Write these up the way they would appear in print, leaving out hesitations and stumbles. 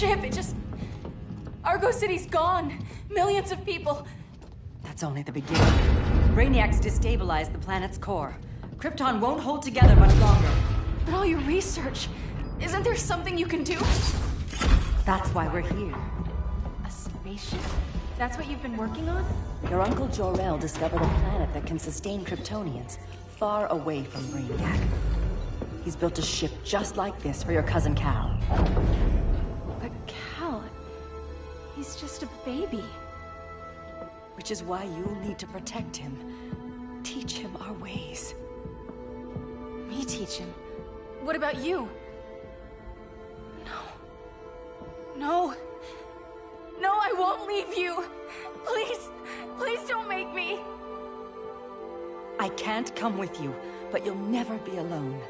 ship, it just... Argo City's gone. Millions of people. That's only the beginning. Brainiac's destabilized the planet's core. Krypton won't hold together much longer. But all your research, isn't there something you can do? That's why we're here. A spaceship? That's what you've been working on? Your Uncle Jor-El discovered a planet that can sustain Kryptonians, far away from Brainiac. He's built a ship just like this for your cousin Cal. But Cal... he's just a baby. Which is why you'll need to protect him. Teach him our ways. Me teach him? What about you? No. No, I won't leave you. Please, please don't make me. I can't come with you, but you'll never be alone.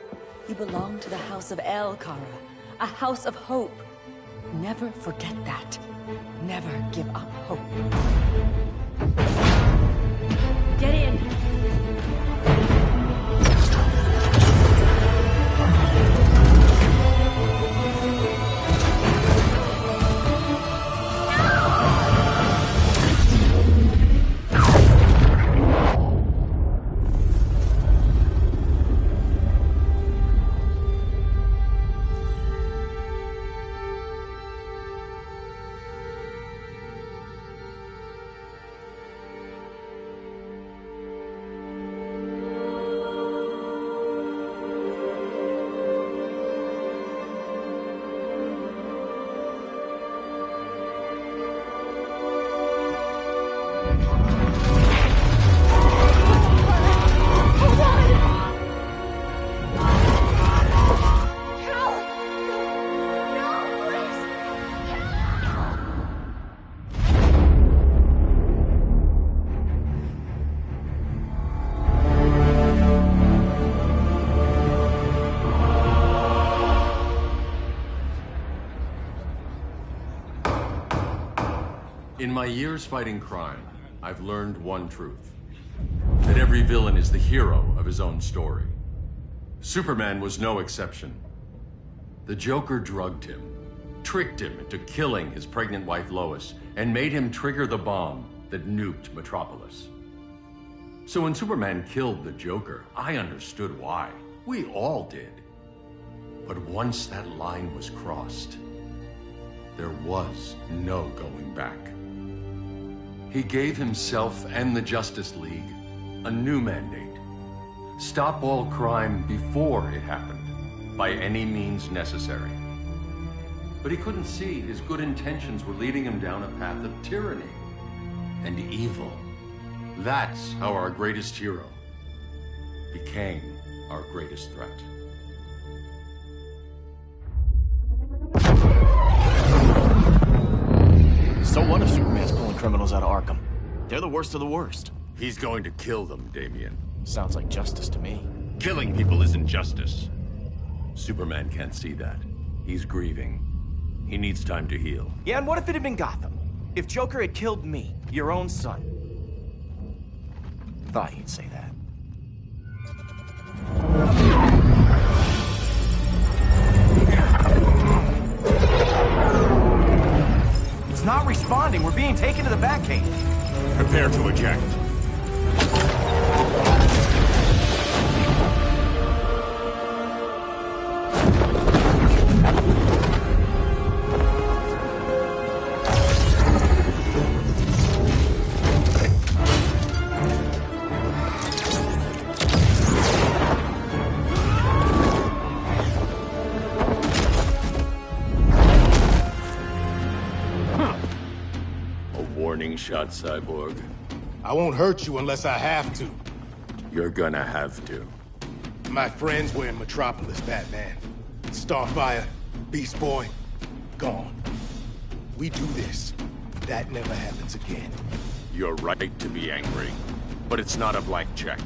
You belong to the House of El, Kara. A house of hope. Never forget that. Never give up hope. Get in! In my years fighting crime, I've learned one truth. That every villain is the hero of his own story. Superman was no exception. The Joker drugged him, tricked him into killing his pregnant wife Lois, and made him trigger the bomb that nuked Metropolis. So when Superman killed the Joker, I understood why. We all did. But once that line was crossed, there was no going back. He gave himself and the Justice League a new mandate. Stop all crime before it happened, by any means necessary. But he couldn't see his good intentions were leading him down a path of tyranny and evil. That's how our greatest hero became our greatest threat. So what if Superman's pulling criminals out of Arkham? They're the worst of the worst. He's going to kill them, Damian. Sounds like justice to me. Killing people isn't justice. Superman can't see that. He's grieving. He needs time to heal. Yeah, and what if it had been Gotham? If Joker had killed me, your own son? Thought you'd say that. It's not responding. We're being taken to the Batcave. Prepare to eject. Warning shot, Cyborg. I won't hurt you unless I have to. You're gonna have to. My friends were in Metropolis, Batman. Starfire, Beast Boy, gone. We do this. That never happens again. You're right to be angry, but it's not a blank check.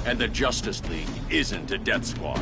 And the Justice League isn't a death squad.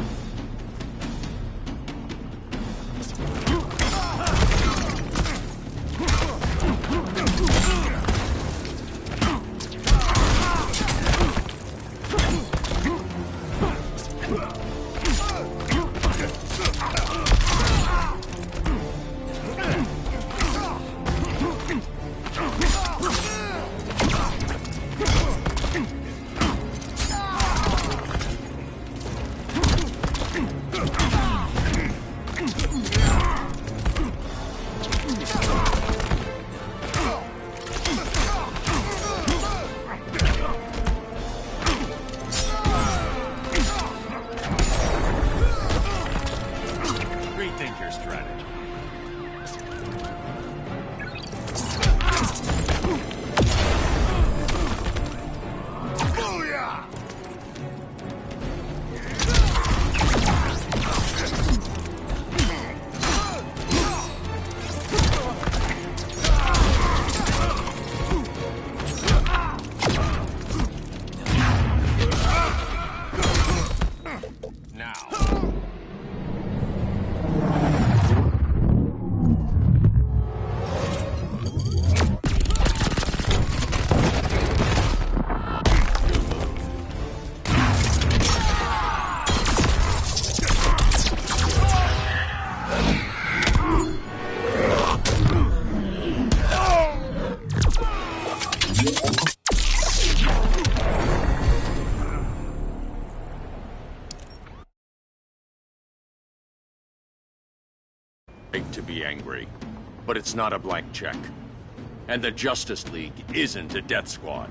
Now. To be angry, but it's not a blank check. And the Justice League isn't a death squad.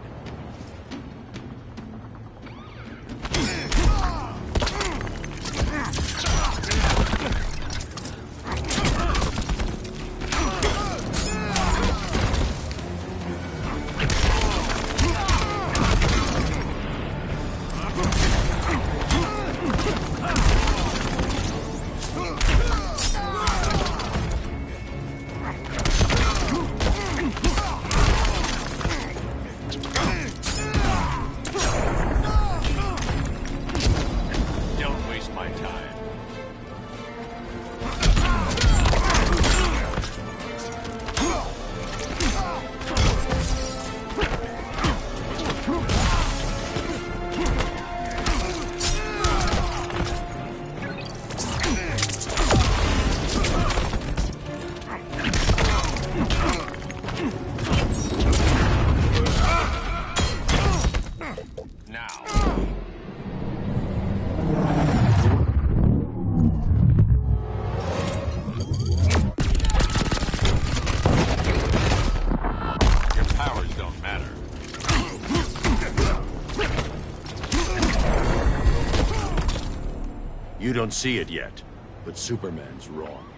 You don't see it yet, but Superman's wrong.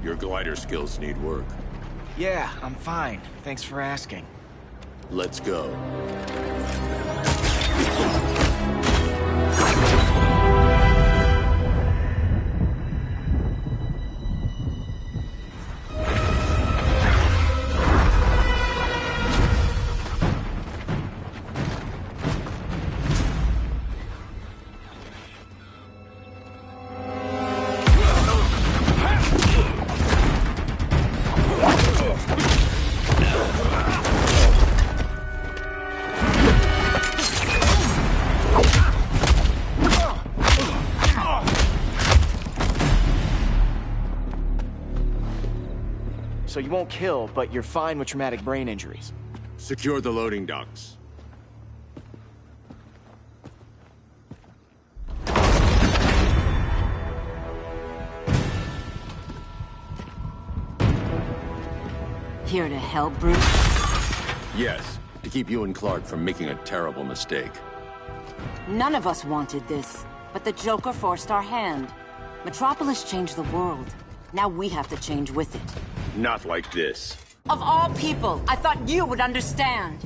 Your glider skills need work. Yeah, I'm fine. Thanks for asking. Let's go. So you won't kill, but you're fine with traumatic brain injuries. Secure the loading docks. Here to help, Bruce? Yes, to keep you and Clark from making a terrible mistake. None of us wanted this, but the Joker forced our hand. Metropolis changed the world. Now we have to change with it. Not like this. Of all people, I thought you would understand.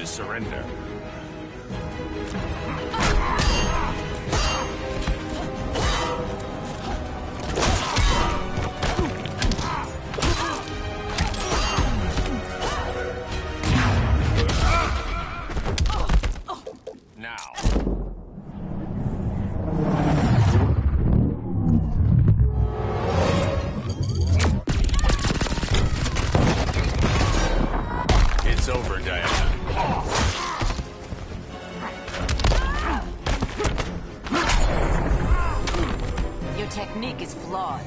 Surrender. Now. It's over, Diana. Your technique is flawed.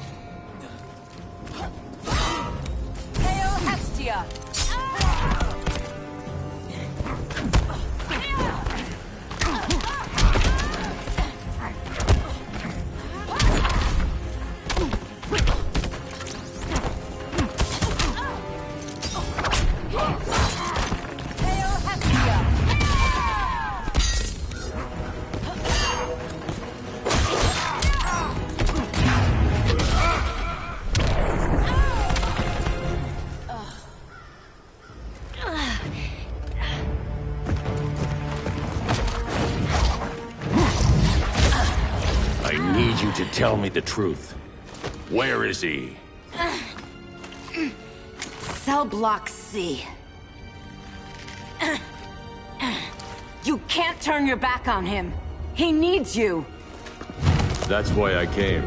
Hail Hestia! to tell me the truth. Where is he? Cell block C. You can't turn your back on him. He needs you. That's why I came.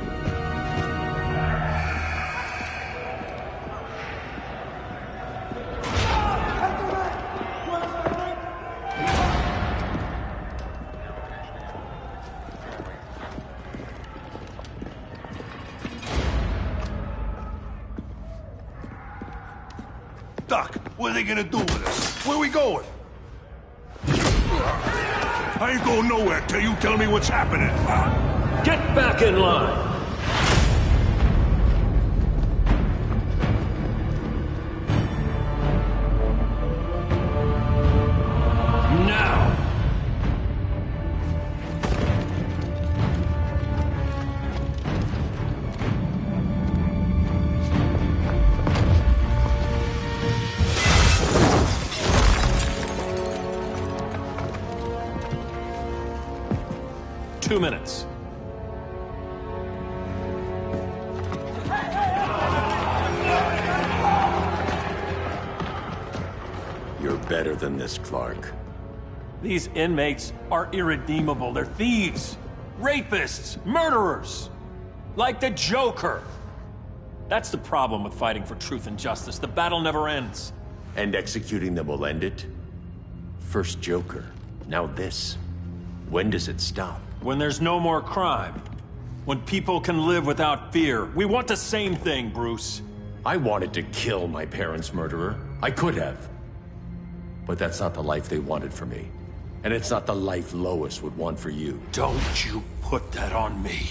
Doc, what are they gonna do with us? Where we going? I ain't going nowhere till you tell me what's happening. Get back in line! Now! 2 minutes. You're better than this, Clark. These inmates are irredeemable. They're thieves, rapists, murderers. Like the Joker. That's the problem with fighting for truth and justice. The battle never ends. And executing them will end it? First Joker, now this. When does it stop? When there's no more crime. When people can live without fear. We want the same thing, Bruce. I wanted to kill my parents' murderer. I could have. But that's not the life they wanted for me. And it's not the life Lois would want for you. Don't you put that on me.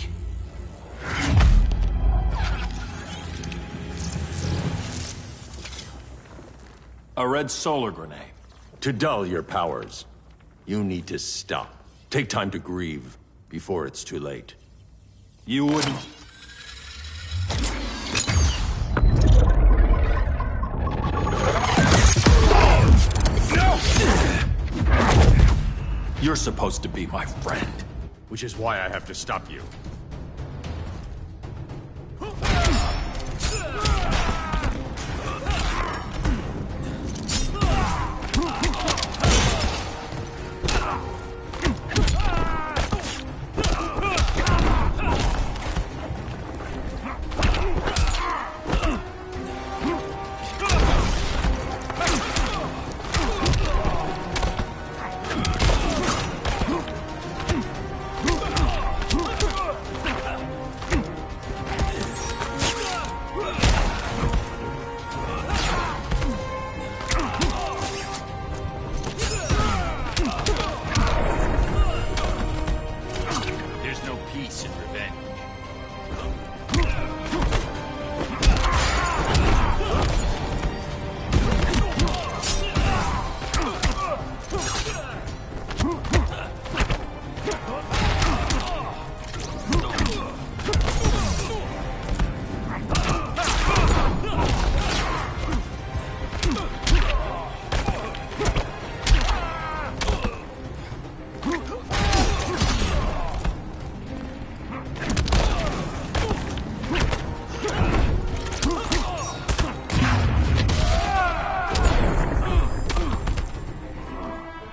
A red solar grenade. To dull your powers, you need to stop. Take time to grieve before it's too late. You wouldn't... You're supposed to be my friend. Which is why I have to stop you.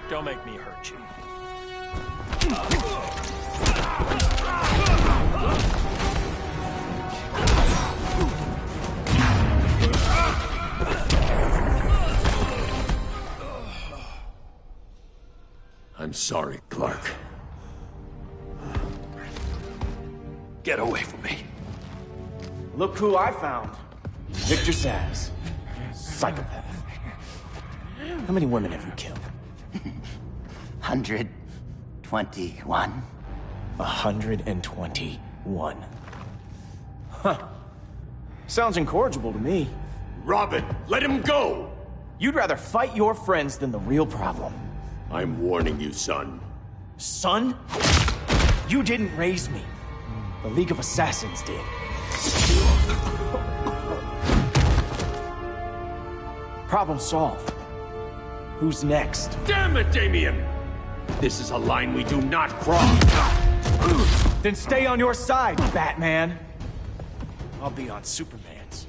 Don't make me hurt you. I'm sorry, Clark. Get away from me. Look who I found. Victor Zsasz. Psychopath. How many women have you killed? 121. 121. Huh. Sounds incorrigible to me. Robin, let him go! You'd rather fight your friends than the real problem. I'm warning you, son. Son? You didn't raise me. The League of Assassins did. Problem solved. Who's next? Damn it, Damien! This is a line we do not cross. Then stay on your side, Batman. I'll be on Superman's.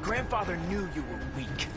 Grandfather knew you were weak.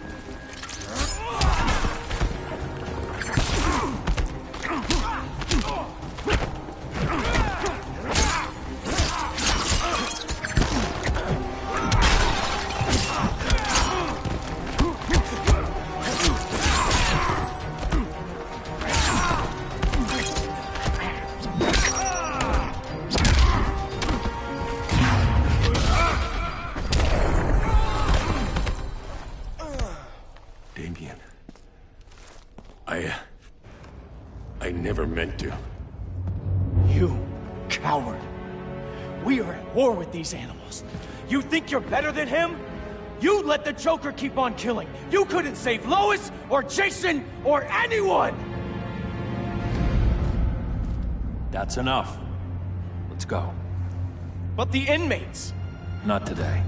I never meant to. You coward. We are at war with these animals. You think you're better than him? You let the Joker keep on killing. You couldn't save Lois, or Jason, or anyone! That's enough. Let's go. But the inmates! Not today.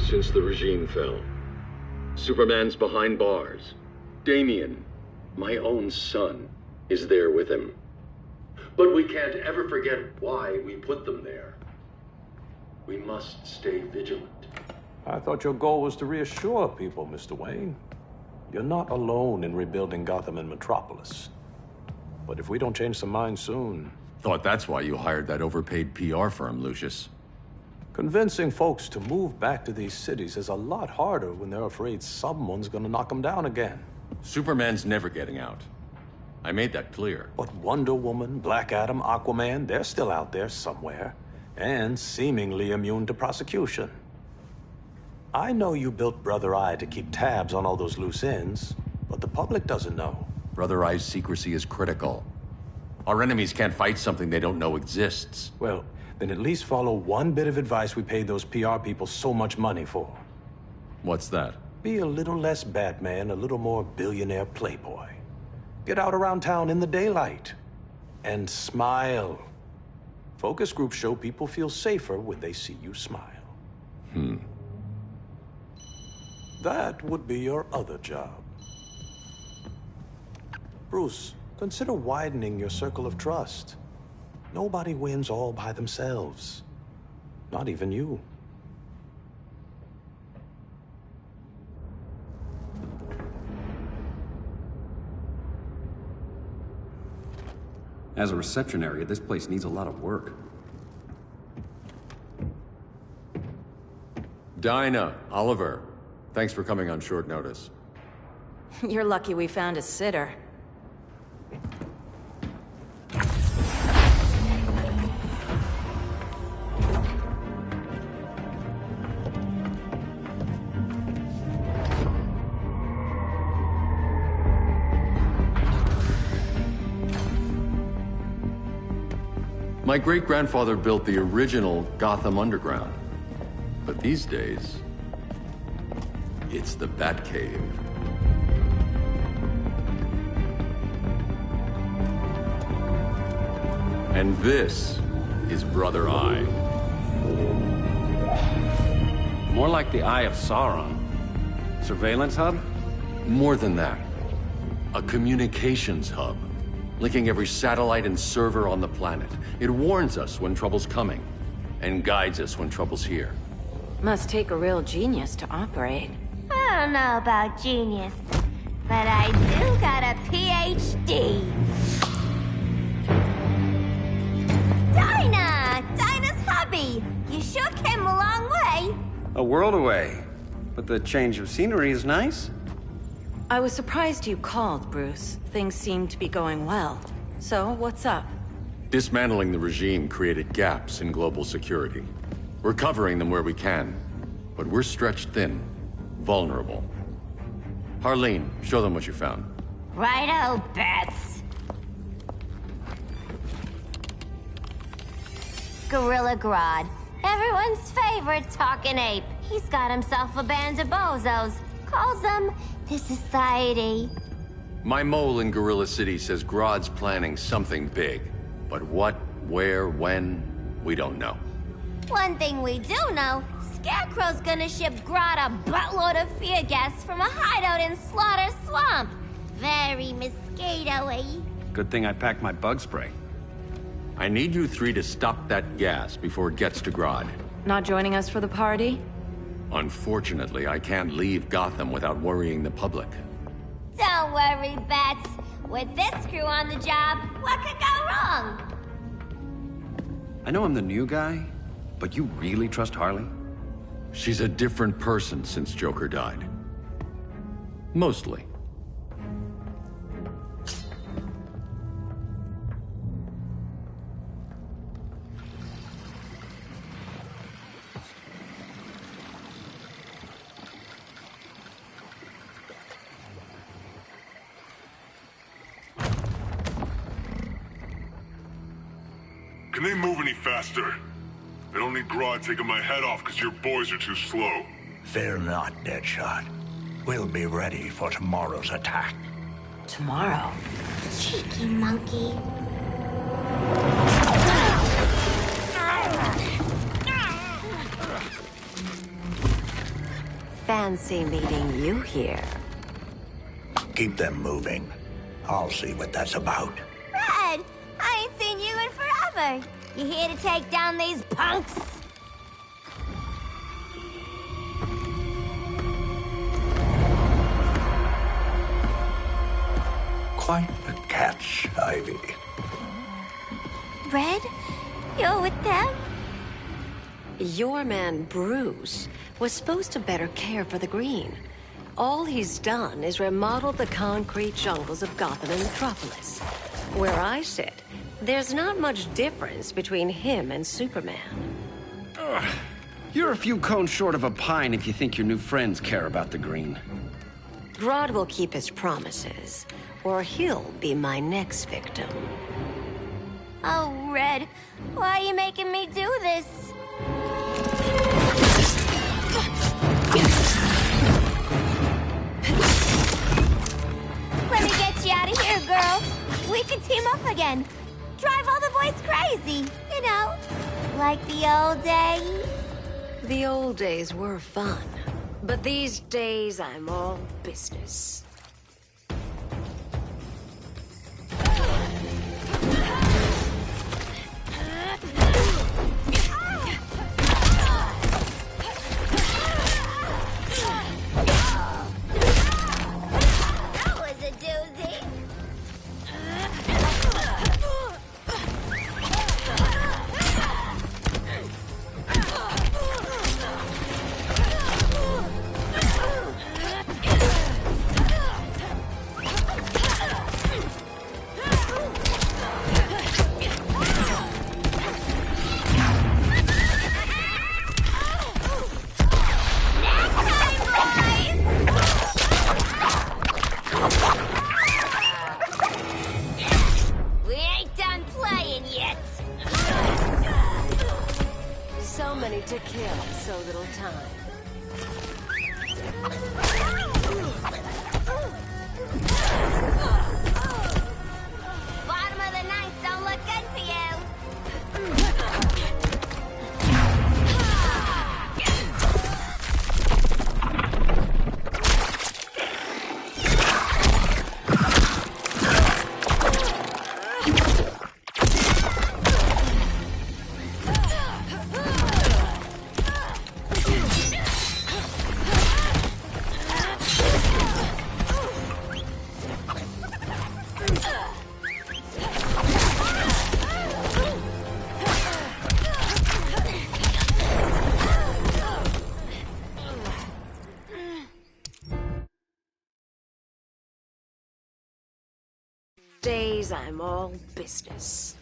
Since the regime fell. Superman's behind bars. Damian, my own son, is there with him. But we can't ever forget why we put them there. We must stay vigilant. I thought your goal was to reassure people, Mr. Wayne. You're not alone in rebuilding Gotham and Metropolis. But if we don't change some minds soon... Thought that's why you hired that overpaid PR firm, Lucius. Convincing folks to move back to these cities is a lot harder when they're afraid someone's gonna knock them down again. Superman's never getting out. I made that clear. But Wonder Woman, Black Adam, Aquaman, they're still out there somewhere. And seemingly immune to prosecution. I know you built Brother Eye to keep tabs on all those loose ends, but the public doesn't know. Brother Eye's secrecy is critical. Our enemies can't fight something they don't know exists. Well, then at least follow one bit of advice we paid those PR people so much money for. What's that? Be a little less Batman, a little more billionaire playboy. Get out around town in the daylight. And smile. Focus groups show people feel safer when they see you smile. That would be your other job. Bruce, consider widening your circle of trust. Nobody wins all by themselves. Not even you. As a reception area, this place needs a lot of work. Dinah, Oliver, thanks for coming on short notice. You're lucky we found a sitter. My great-grandfather built the original Gotham Underground. But these days, it's the Batcave. And this is Brother Eye. More like the Eye of Sauron. Surveillance hub? More than that. A communications hub, linking every satellite and server on the planet. It warns us when trouble's coming, and guides us when trouble's here. Must take a real genius to operate. I don't know about genius, but I do got a PhD. Dinah's hubby! You sure came a long way. A world away. But the change of scenery is nice. I was surprised you called, Bruce. Things seem to be going well. So, what's up? Dismantling the regime created gaps in global security. We're covering them where we can, but we're stretched thin, vulnerable. Harleen, show them what you found. Righto, Bats. Gorilla Grodd. Everyone's favorite talking ape. He's got himself a band of bozos. Calls them the Society. My mole in Gorilla City says Grodd's planning something big. But what, where, when, we don't know. One thing we do know, Scarecrow's gonna ship Grodd a buttload of fear gas from a hideout in Slaughter Swamp. Very mosquito-y. Good thing I packed my bug spray. I need you three to stop that gas before it gets to Grodd. Not joining us for the party? Unfortunately, I can't leave Gotham without worrying the public. Don't worry, Bats. With this crew on the job, what could go wrong? I know I'm the new guy, but you really trust Harley? She's a different person since Joker died. Mostly. Can they move any faster? I don't need Grodd taking my head off because your boys are too slow. Fear not, Deadshot. We'll be ready for tomorrow's attack. Tomorrow? Cheeky monkey. Fancy meeting you here. Keep them moving. I'll see what that's about. Red, I ain't seen you in forever. You here to take down these punks? Quite the catch, Ivy. Red, you're with them? Your man, Bruce, was supposed to better care for the Green. All he's done is remodel the concrete jungles of Gotham and Metropolis. Where I sit, there's not much difference between him and Superman. Ugh. You're a few cones short of a pine if you think your new friends care about the Green. Grodd will keep his promises, or he'll be my next victim. Oh, Red, why are you making me do this? Let me get you out of here, girl. We can team up again. Drive all the boys crazy, you know, like the old days. The old days were fun, but these days I'm all business. That was a doozy. We ain't done playing yet. So many to kill, so little time. Bottom of the ninth don't look good for you. days, I'm all business.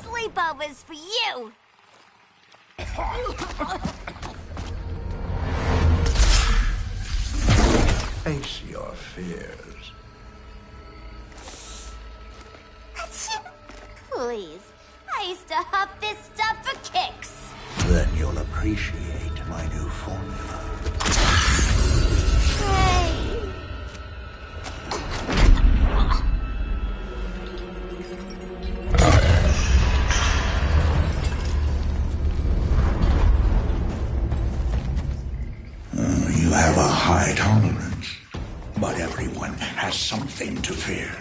Sleepovers for you! Face your fears. Please, I used to huff this stuff for kicks. Then you'll appreciate my new formula. Hey. You have a high tolerance, but everyone has something to fear.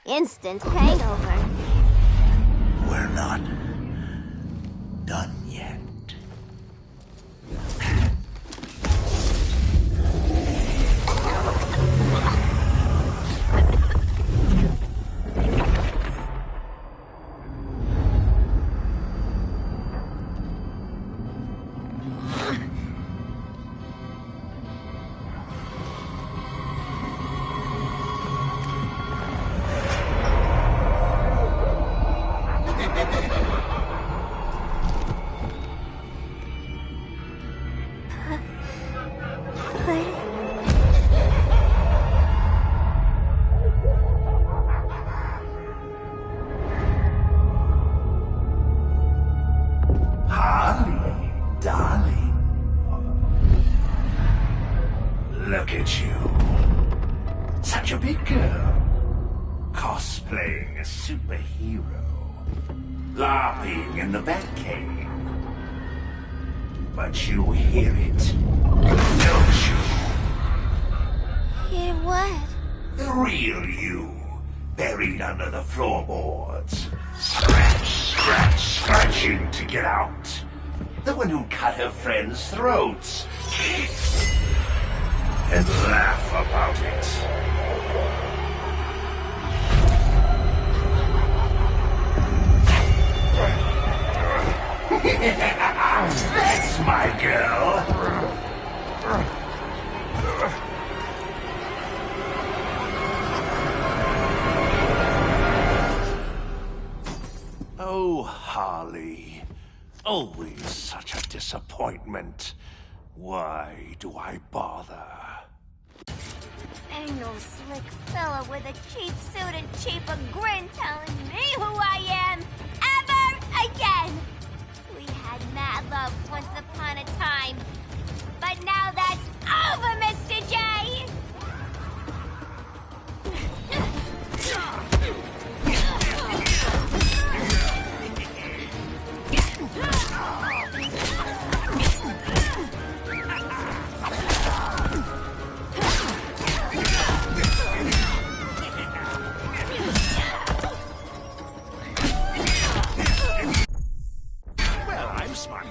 Instant hangover. We're not done yet. such a big girl. Cosplaying a superhero. LARPing in the Batcave. But you hear it, don't you? Hear what? The real you, buried under the floorboards. Scratch, scratch, scratching to get out. The one who cut her friends' throats. And laugh about it. That's my girl. Oh, Harley. Always such a disappointment. Why do I bother? Ain't no slick fella with a cheap suit and cheaper grin telling me who I am ever again. We had mad love once upon a time, but now that's over, Mr. J. Well, I'm smart.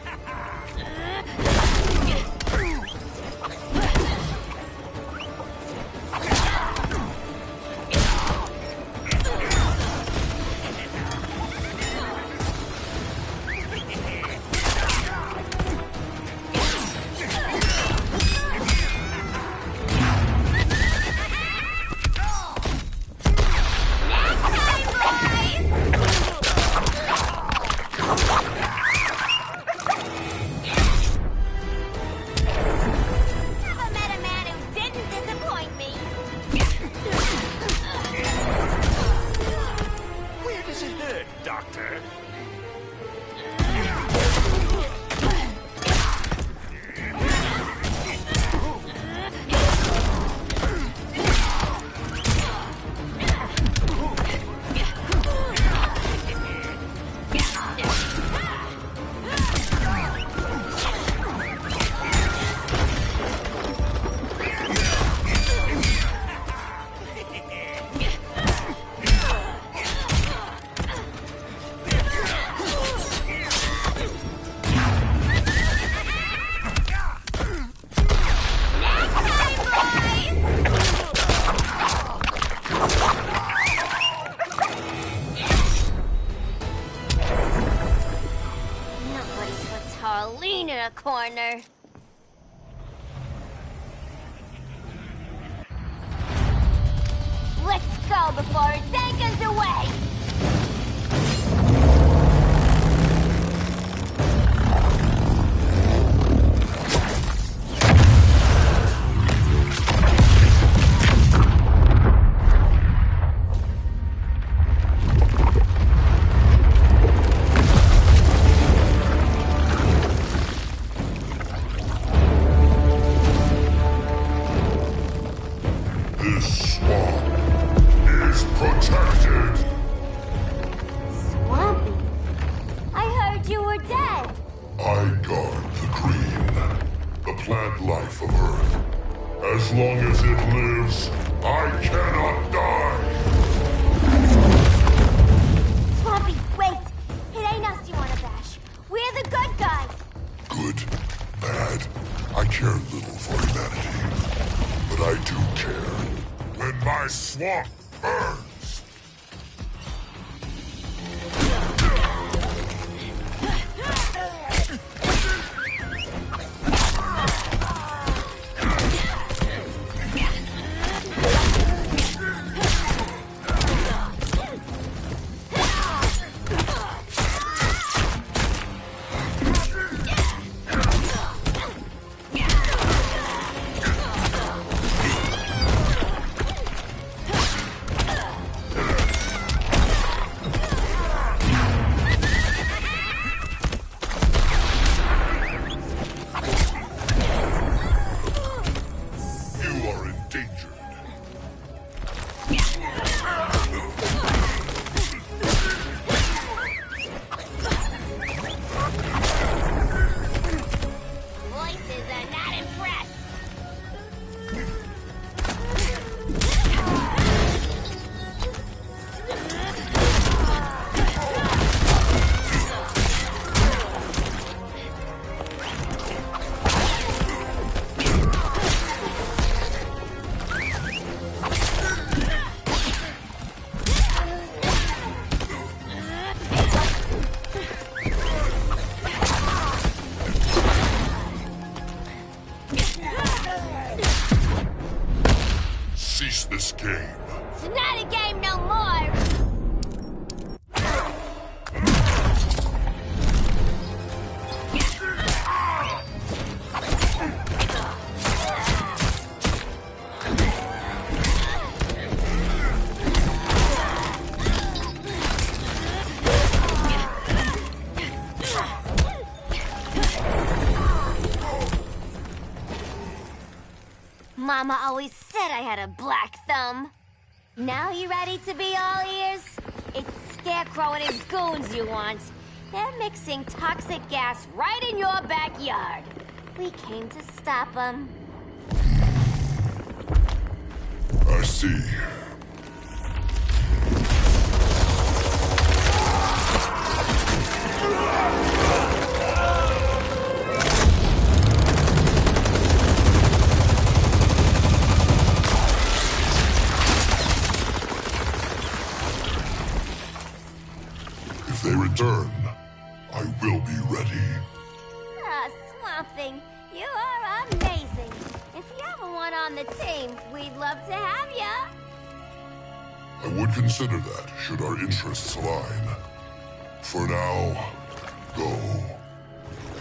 Never met a man who didn't disappoint me. Where does it hurt, Doctor? Nobody puts Harleen in a corner. Let's go before it takes us away! This swamp is protected. Swampy? I heard you were dead. I guard the green, the plant life of Earth. As long as it lives, I cannot die. Swampy, wait! It ain't us you wanna bash. We're the good guys. Good, bad, I care little for humanity. But I do care when my swamp burns. game. It's not a game no more! Mama always said I had a black thumb. Now you ready to be all ears? It's Scarecrow and his goons you want. They're mixing toxic gas right in your backyard. We came to stop them. I see. If they return, I will be ready. Ah, Swamp Thing, you are amazing. If you ever want on the team, we'd love to have ya. I would consider that, should our interests align. For now, go.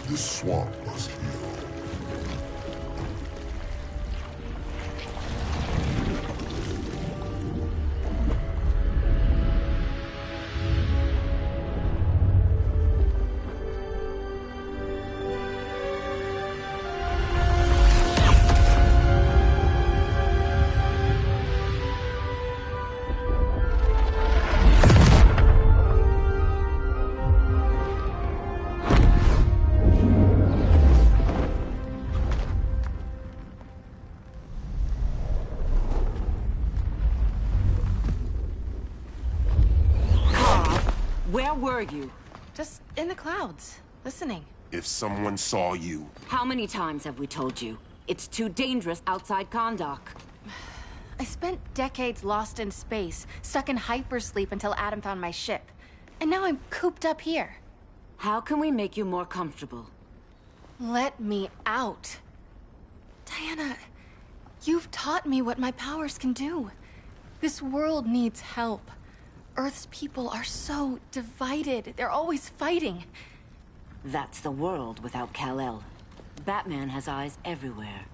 This swamp must heal. Where were you? Just in the clouds, listening. If someone saw you... How many times have we told you? It's too dangerous outside Kahndaq. I spent decades lost in space, stuck in hypersleep until Adam found my ship. And now I'm cooped up here. How can we make you more comfortable? Let me out. Diana, you've taught me what my powers can do. This world needs help. Earth's people are so divided. They're always fighting. That's the world without Kal-El. Batman has eyes everywhere.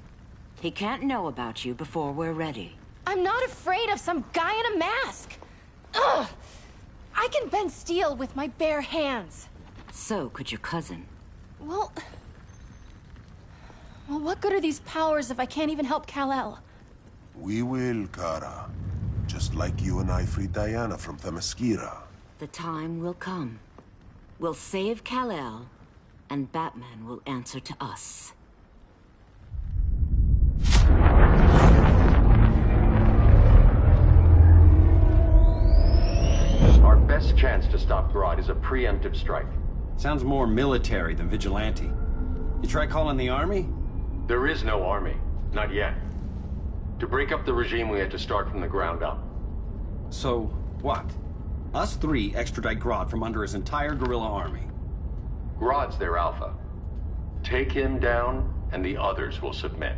He can't know about you before we're ready. I'm not afraid of some guy in a mask. Ugh! I can bend steel with my bare hands. So could your cousin. Well, what good are these powers if I can't even help Kal-El? We will, Kara. Just like you and I freed Diana from Themyscira. The time will come. We'll save Kal-El, and Batman will answer to us. Our best chance to stop Grodd is a preemptive strike. Sounds more military than vigilante. You try calling the army? There is no army. Not yet. To break up the regime, we had to start from the ground up. So, what? Us three extradite Grodd from under his entire guerrilla army. Grodd's their alpha. Take him down, and the others will submit.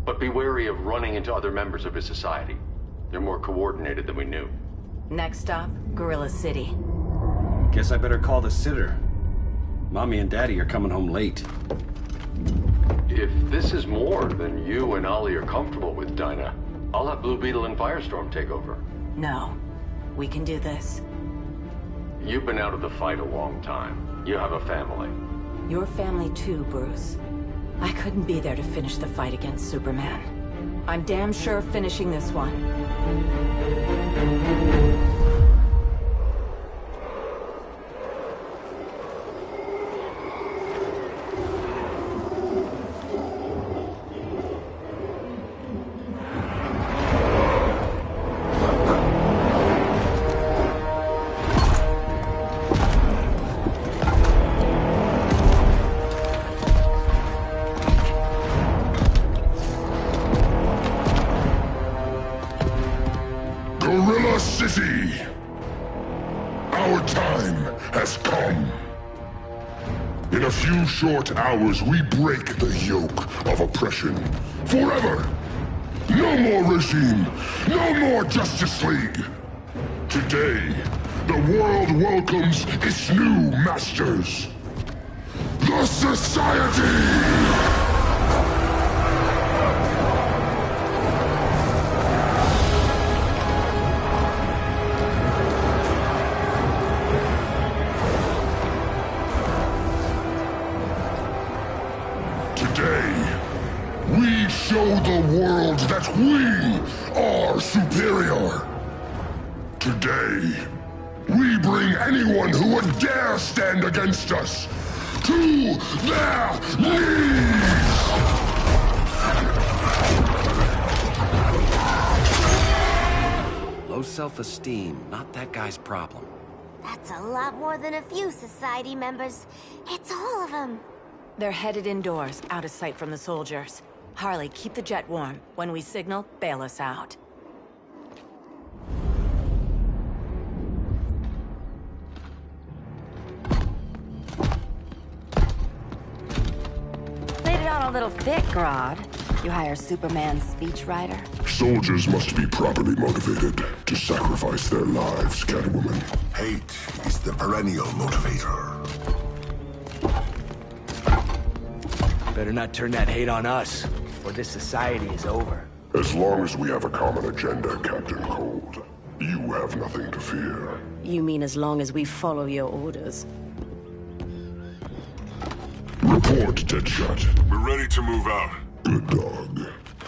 But be wary of running into other members of his society. They're more coordinated than we knew. Next stop, Gorilla City. Guess I better call the sitter. Mommy and Daddy are coming home late. If this is more than you and Ollie are comfortable with, Dinah, I'll have Blue Beetle and Firestorm take over. No. We can do this. You've been out of the fight a long time. You have a family. Your family too, Bruce. I couldn't be there to finish the fight against Superman. I'm damn sure finishing this one. Gorilla City! Our time has come. In a few short hours, we break the yoke of oppression. Forever! No more regime! No more Justice League! Today, the world welcomes its new masters. The Society! We show the world that we are superior. Today, we bring anyone who would dare stand against us to their knees! Low self-esteem, not that guy's problem. That's a lot more than a few Society members. It's all of them. They're headed indoors, out of sight from the soldiers. Harley, keep the jet warm. When we signal, bail us out. Laid it on a little thick, Grodd. You hire Superman's speechwriter? Soldiers must be properly motivated to sacrifice their lives, Catwoman. Hate is the perennial motivator. Better not turn that hate on us, or this society is over. As long as we have a common agenda, Captain Cold, you have nothing to fear. You mean as long as we follow your orders? Report, Deadshot. We're ready to move out. Good dog.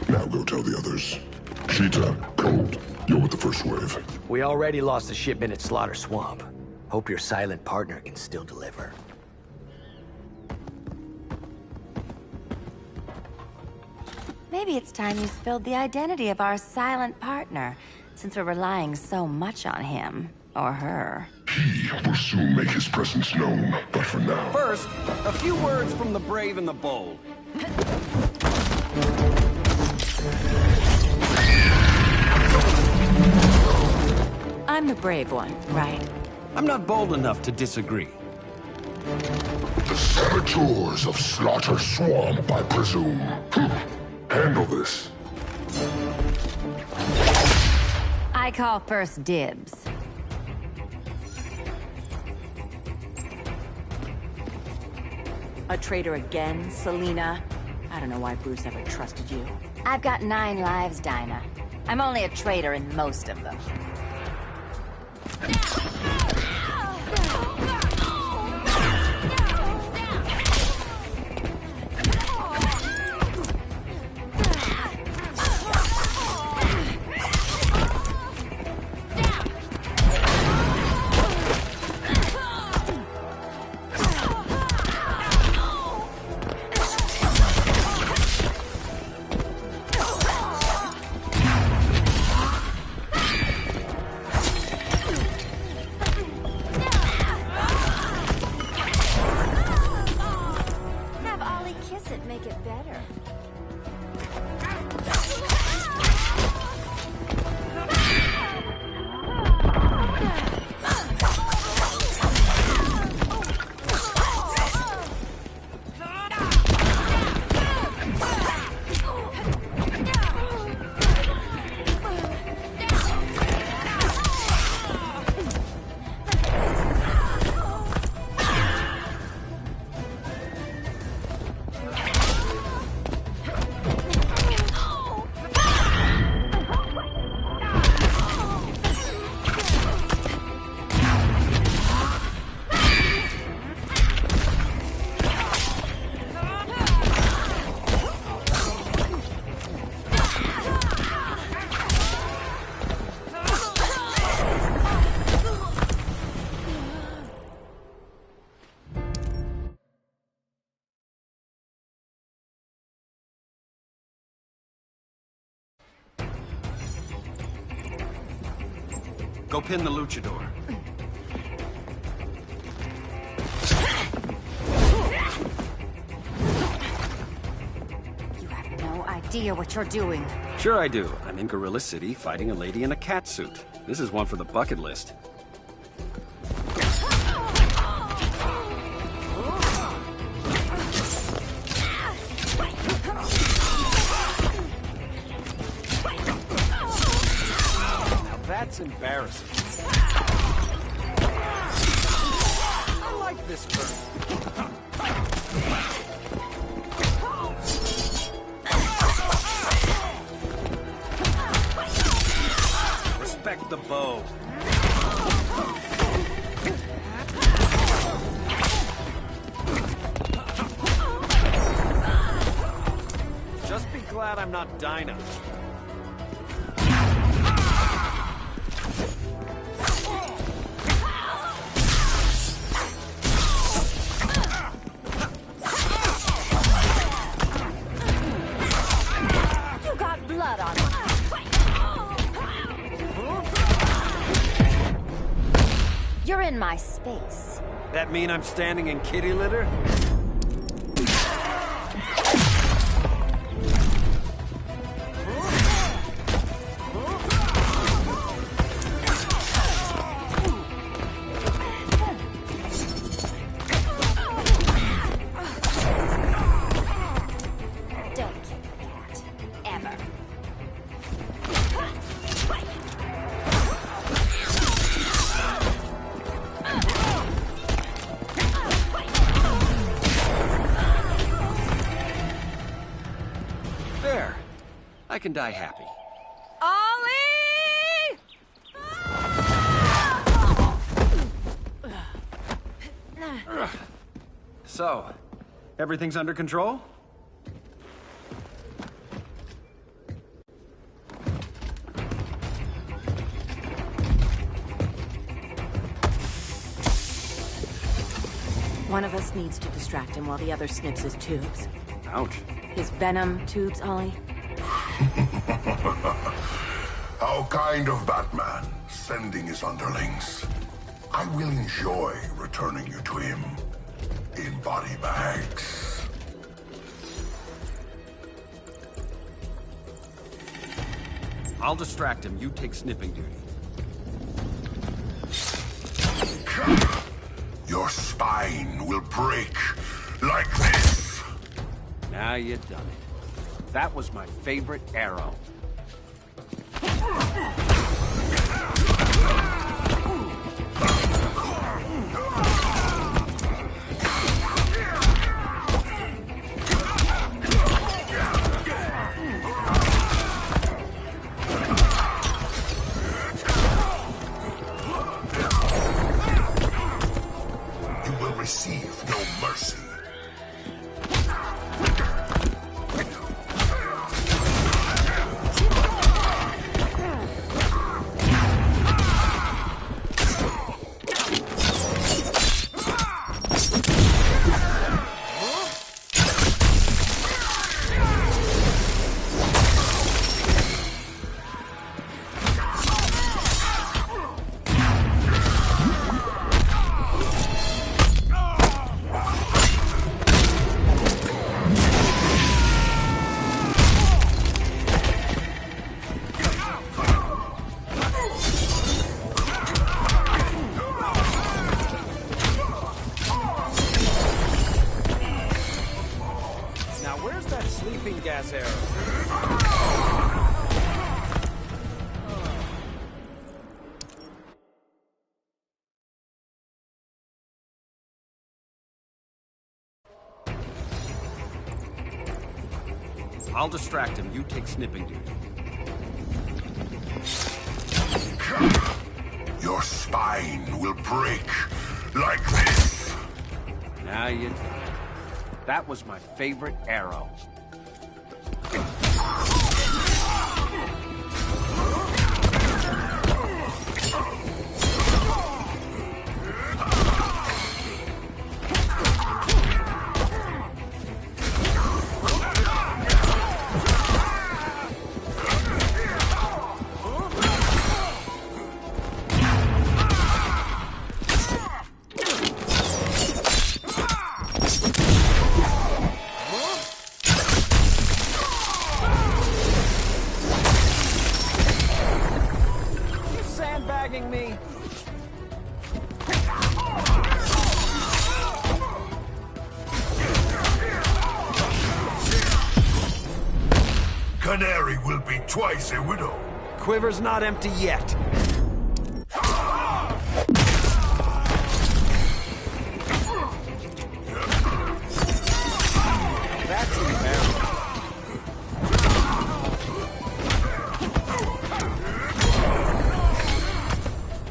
Now go tell the others. Cheetah, Cold, you're with the first wave. We already lost a shipment at Slaughter Swamp. Hope your silent partner can still deliver. Maybe it's time you spilled the identity of our silent partner, since we're relying so much on him. Or her. He will soon make his presence known, but for now... First, a few words from the brave and the bold. I'm the brave one, right? I'm not bold enough to disagree. The saboteurs of Slaughter Swamp, I presume. Handle this. I call first dibs. A traitor again, Selina? I don't know why Bruce ever trusted you. I've got 9 lives, Dinah. I'm only a traitor in most of them. Go pin the luchador. You have no idea what you're doing. Sure I do. I'm in Gorilla City fighting a lady in a cat suit. This is one for the bucket list. That's embarrassing. I like this girl. Respect the bow. Just be glad I'm not Dinah. You got blood on you. You're in my space. That mean I'm standing in kitty litter? Don't kill the cat. Ever. There. I can die happy. Ollie! So, everything's under control? One of us needs to distract him while the other snips his tubes. Ouch. His venom tubes, Ollie? How kind of Batman, sending his underlings. I will enjoy returning you to him in body bags. I'll distract him. You take snipping duty. Your spine will break like this. Now you done it. That was my favorite arrow. You will receive no mercy. Now where's that sleeping gas arrow? I'll distract him. You take snipping duty. Your spine will break like this. Now you done it. That was my favorite arrow. You sandbagging me? Canary will be twice a widow. quiver's not empty yet. That's embarrassing.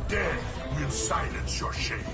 Death will silence your shame.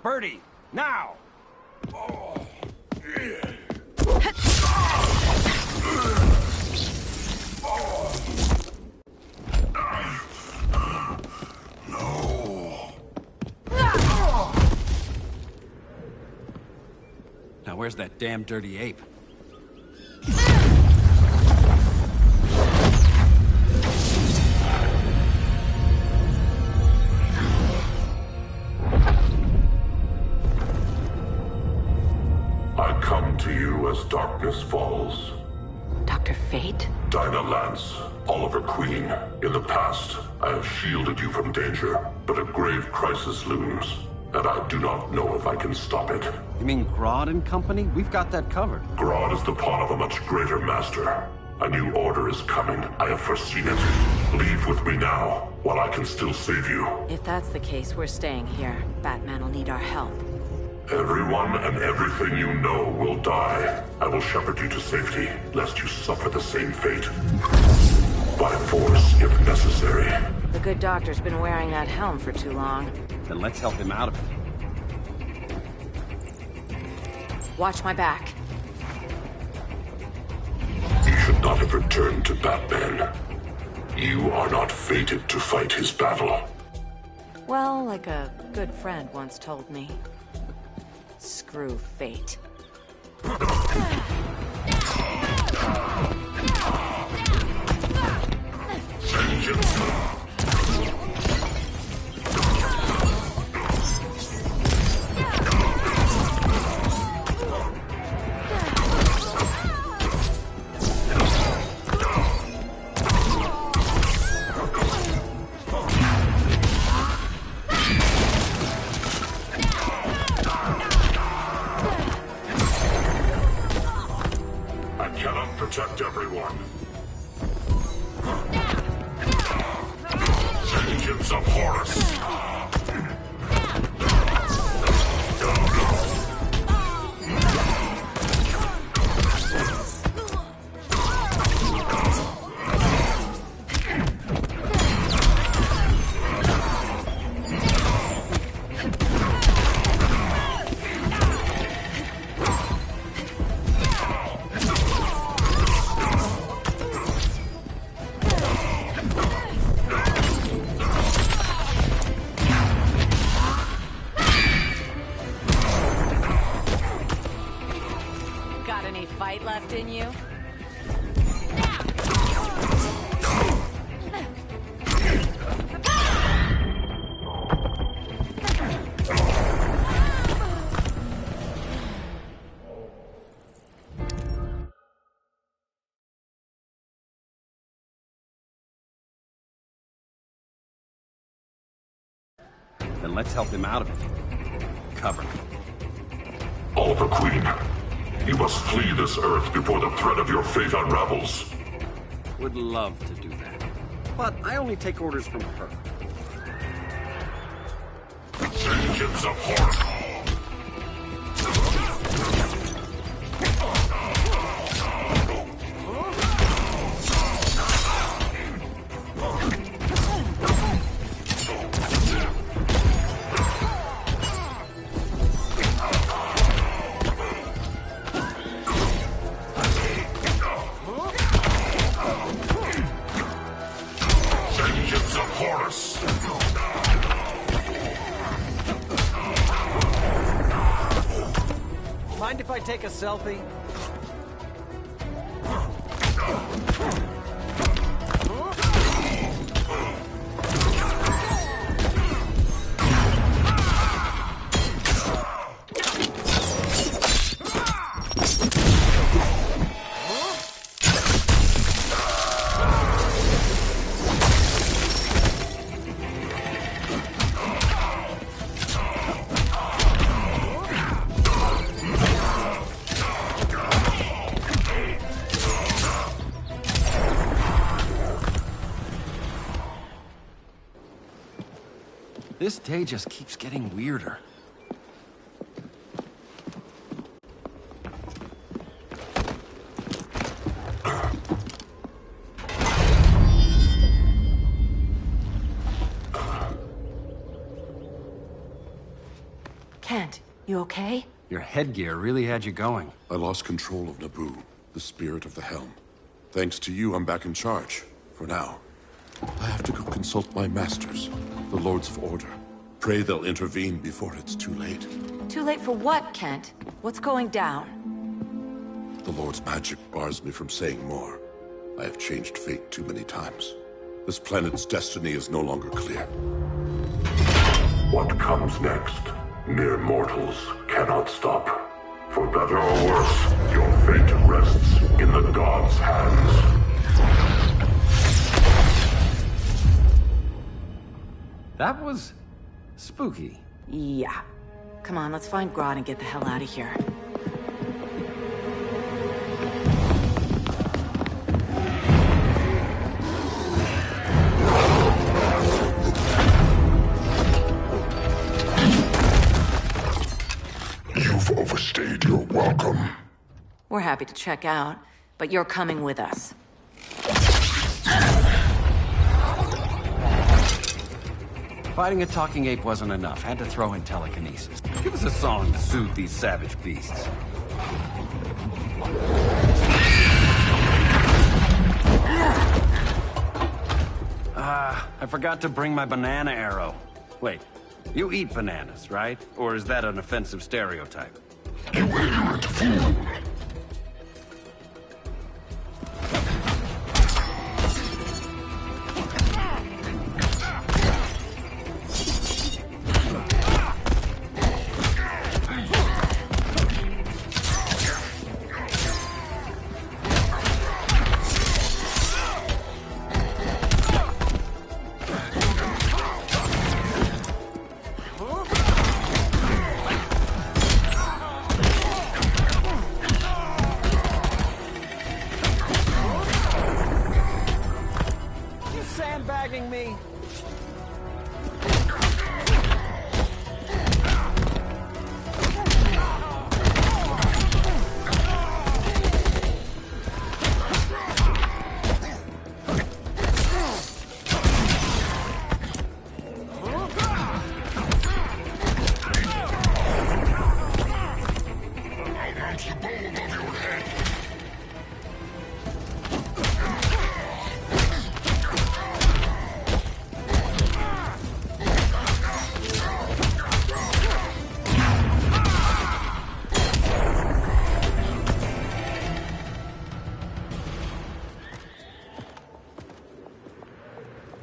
Birdie, now! Now where's that damn dirty ape? I come to you as darkness falls. Dr. Fate? Dinah Lance, Oliver Queen. In the past, I have shielded you from danger, but a grave crisis looms, and I do not know if I can stop it. You mean Grodd and company? We've got that covered. Grodd is the pawn of a much greater master. A new order is coming. I have foreseen it. Leave with me now, while I can still save you. If that's the case, we're staying here. Batman will need our help. Everyone and everything you know will die. I will shepherd you to safety, lest you suffer the same fate. By force, if necessary. The good doctor's been wearing that helm for too long. Then let's help him out of it. Watch my back. You should not have returned to Batman. You are not fated to fight his battle. Well, like a good friend once told me. Screw fate. Protect everyone. Vengeance of Horus. Got any fight left in you? Then let's help him out of it. Cover. Oliver Queen, you must flee this Earth before the threat of your fate unravels. Would love to do that. But I only take orders from her. Vengeance of Horus. Mind if I take a selfie? This day just keeps getting weirder. Kent, you okay? Your headgear really had you going. I lost control of Naboo, the spirit of the helm. Thanks to you, I'm back in charge. For now. I have to go consult my masters, the Lords of Order. Pray they'll intervene before it's too late. Too late for what, Kent? What's going down? The Lord's magic bars me from saying more. I have changed fate too many times. This planet's destiny is no longer clear. What comes next? Mere mortals cannot stop. For better or worse, your fate rests in the gods' hands. That was... spooky. Yeah. Come on, let's find Grodd and get the hell out of here. You've overstayed your welcome. We're happy to check out, but you're coming with us. Fighting a talking ape wasn't enough. Had to throw in telekinesis. Give us a song to soothe these savage beasts. I forgot to bring my banana arrow. Wait, you eat bananas, right? Or is that an offensive stereotype? You ignorant fool! Sandbagging me.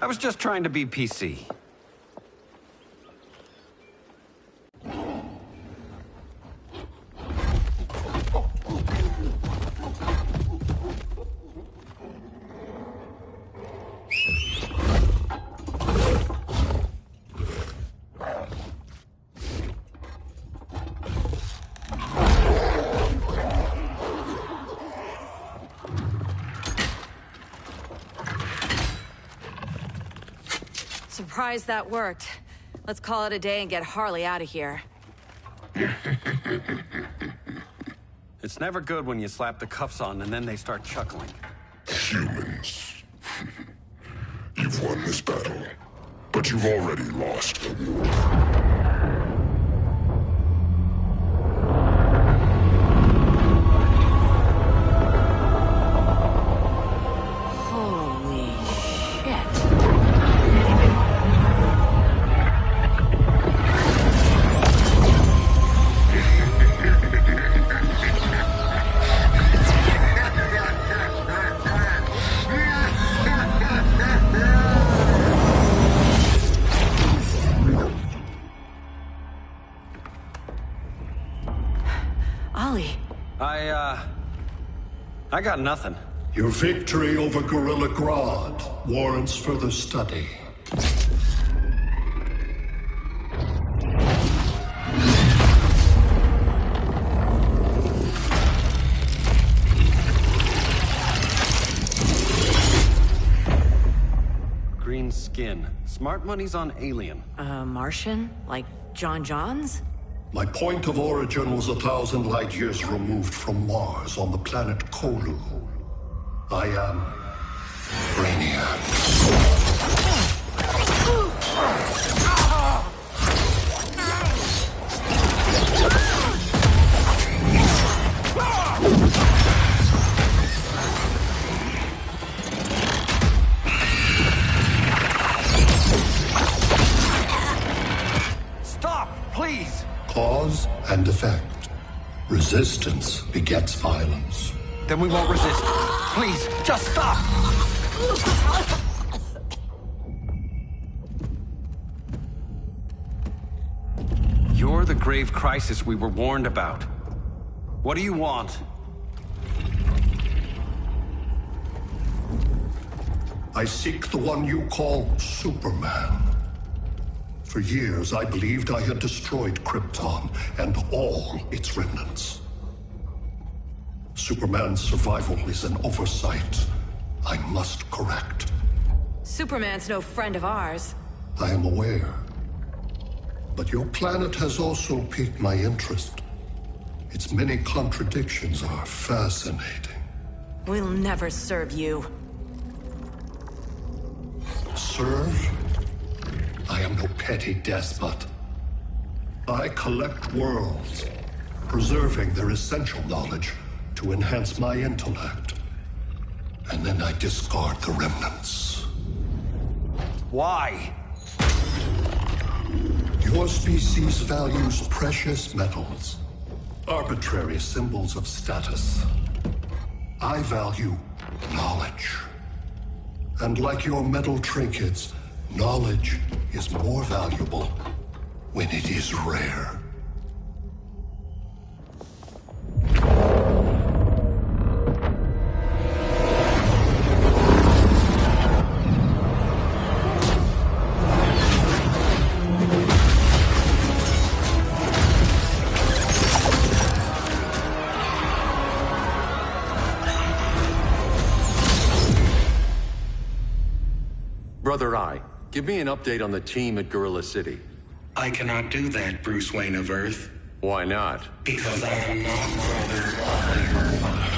I was just trying to be PC. Surprised that worked. Let's call it a day and get Harley out of here. It's never good when you slap the cuffs on and then they start chuckling. Humans. You've won this battle, but you've already lost the war. I got nothing. Your victory over Gorilla Grodd warrants further study. green skin. Smart money's on alien. Martian? Like John Johns? My point of origin was 1,000 light years removed from Mars on the planet Kolu. I am Brainiac. Stop, please! Cause and effect. Resistance begets violence. Then we won't resist. Please, just stop! You're the grave crisis we were warned about. What do you want? I seek the one you call Superman. For years, I believed I had destroyed Krypton and all its remnants. Superman's survival is an oversight I must correct. Superman's no friend of ours. I am aware. But your planet has also piqued my interest. Its many contradictions are fascinating. We'll never serve you. Serve? I am no petty despot. I collect worlds, preserving their essential knowledge to enhance my intellect. And then I discard the remnants. Why? Your species values precious metals, arbitrary symbols of status. I value knowledge. And like your metal trinkets, knowledge is more valuable when it is rare. Brother Eye, give me an update on the team at Gorilla City. I cannot do that, Bruce Wayne of Earth. Why not? Because I am not Brother Eye.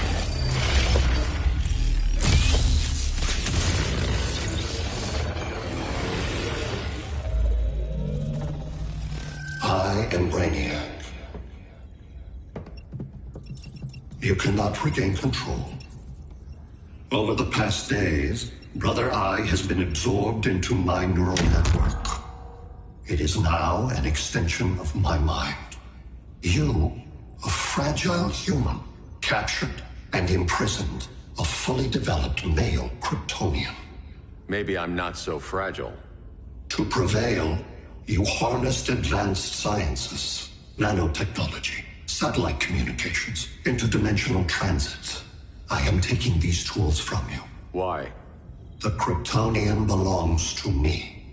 I am Brainiac. You cannot regain control. Over the past days, Brother Eye has been absorbed into my neural network. It is now an extension of my mind. You, a fragile human, captured and imprisoned a fully developed male Kryptonian. Maybe I'm not so fragile. To prevail, you harnessed advanced sciences, nanotechnology, satellite communications, interdimensional transit. I am taking these tools from you. Why? The Kryptonian belongs to me.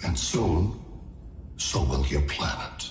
And soon, so will your planet.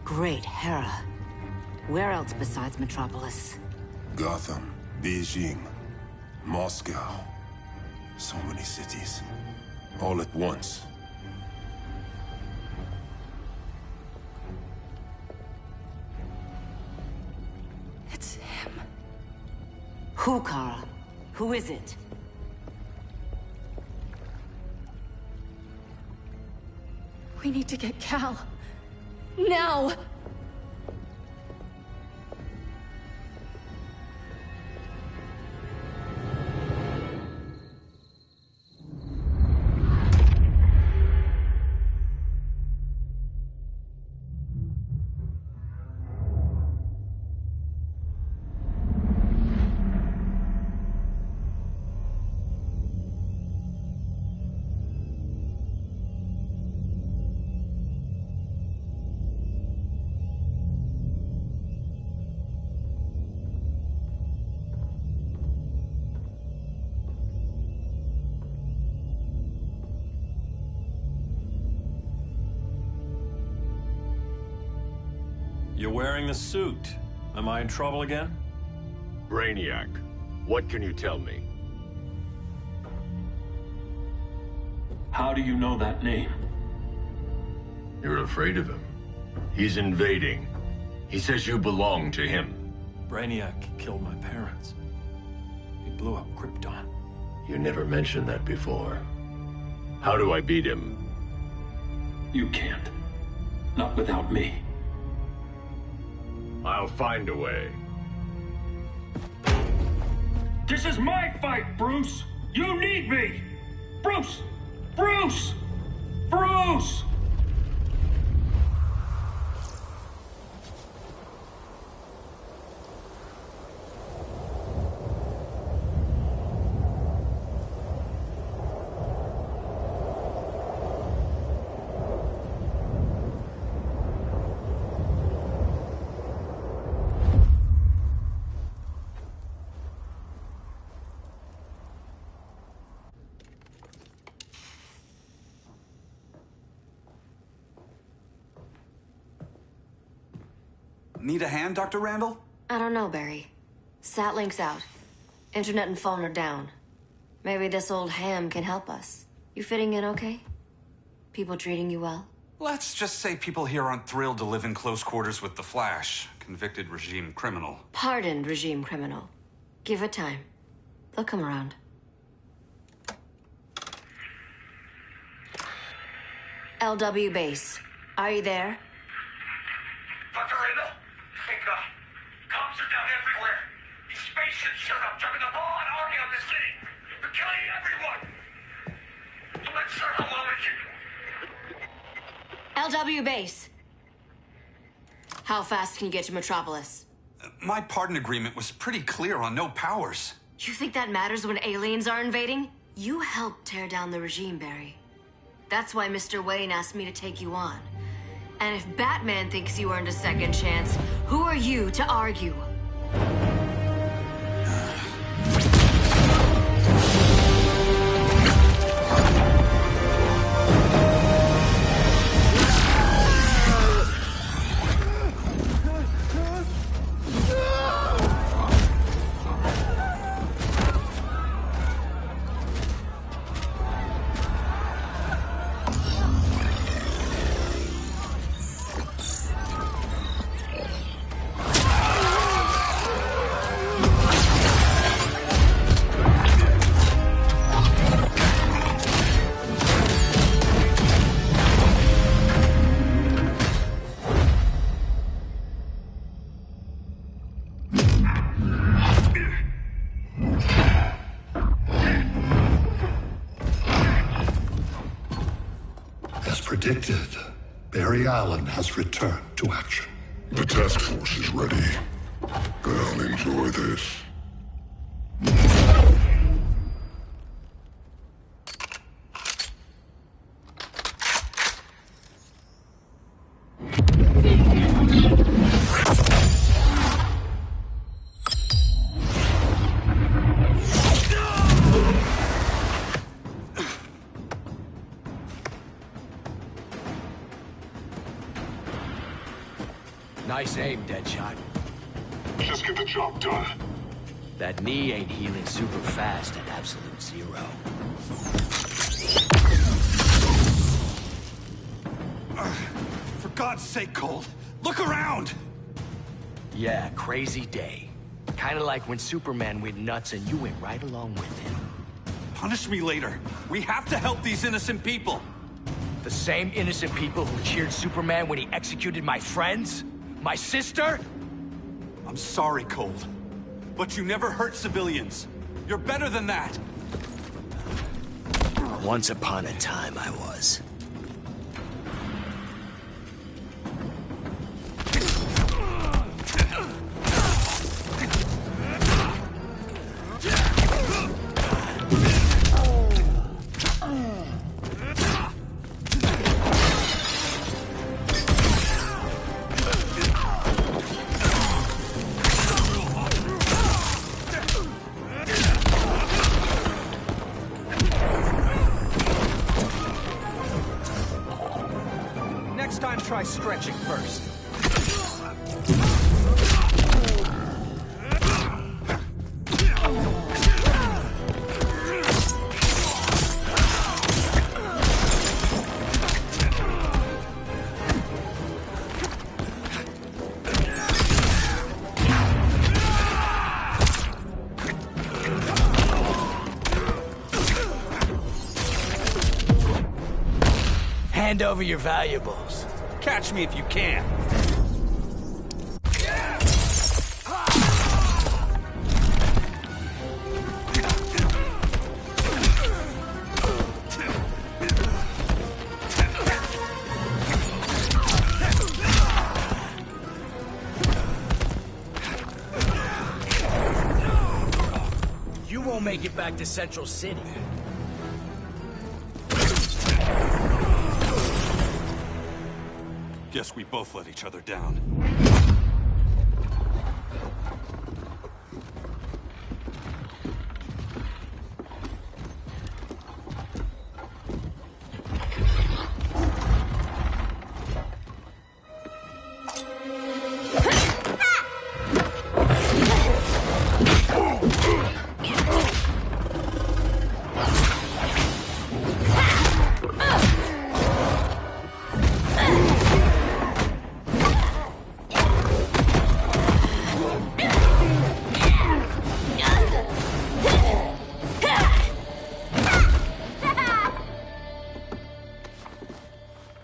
Great Hera. Where else besides Metropolis? Gotham, Beijing, Moscow. So many cities. All at once. It's him. Who, Kara? Who is it? We need to get Cal. Now! You're wearing the suit. Am I in trouble again? Brainiac, what can you tell me? How do you know that name? You're afraid of him. He's invading. He says you belong to him. Brainiac killed my parents. He blew up Krypton. You never mentioned that before. How do I beat him? You can't. Not without me. I'll find a way. This is my fight, Bruce! You need me! Bruce! Bruce! Bruce! Need a hand, Dr. Randall? I don't know, Barry. Satlink's out. Internet and phone are down. Maybe this old ham can help us. You fitting in okay? People treating you well? Let's just say people here aren't thrilled to live in close quarters with the Flash, convicted regime criminal. Pardoned regime criminal. Give it time. They'll come around. LW base. Are you there? Dr. Randall? Thank God. Cops are down everywhere. These spaceships showed up, dropping a ball and army on the city. They're killing everyone. I'm not sure how long it can... LW base. How fast can you get to Metropolis? My pardon agreement was pretty clear on no powers. You think that matters when aliens are invading? You helped tear down the regime, Barry. That's why Mr. Wayne asked me to take you on. And if Batman thinks you earned a second chance, who are you to argue? Predicted, Barry Allen has returned to action. The task force is ready. They'll enjoy this. Nice aim, Deadshot. Just get the job done. That knee ain't healing super fast at absolute zero. For God's sake, Cold, look around! Yeah, crazy day. Kinda like when Superman went nuts and you went right along with him. Punish me later. We have to help these innocent people. The same innocent people who cheered Superman when he executed my friends? My sister? I'm sorry, Cold. But you never hurt civilians. You're better than that. Once upon a time, I was. Next time, try stretching first. Hand over your valuables. Catch me if you can. You won't make it back to Central City. Guess we both let each other down.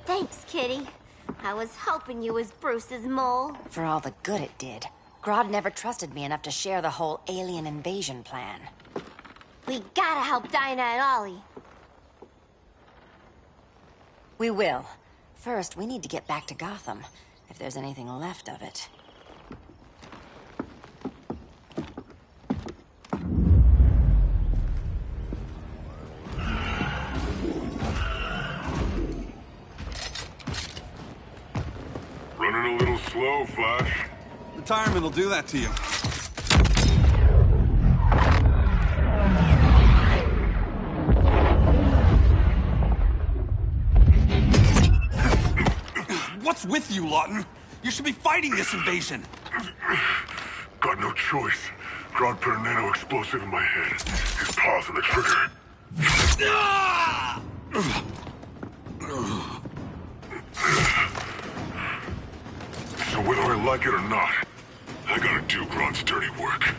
Thanks, Kitty. I was hoping you was Bruce's mole. For all the good it did. Grodd never trusted me enough to share the whole alien invasion plan. We gotta help Dinah and Ollie. We will. First, we need to get back to Gotham, if there's anything left of it. Running a little slow, Flash. Retirement will do that to you. What's with you, Lawton? You should be fighting this invasion. Got no choice. Grodd put a nano explosive in my head. His paws on the trigger. So whether I like it or not, I gotta do Grodd's dirty work.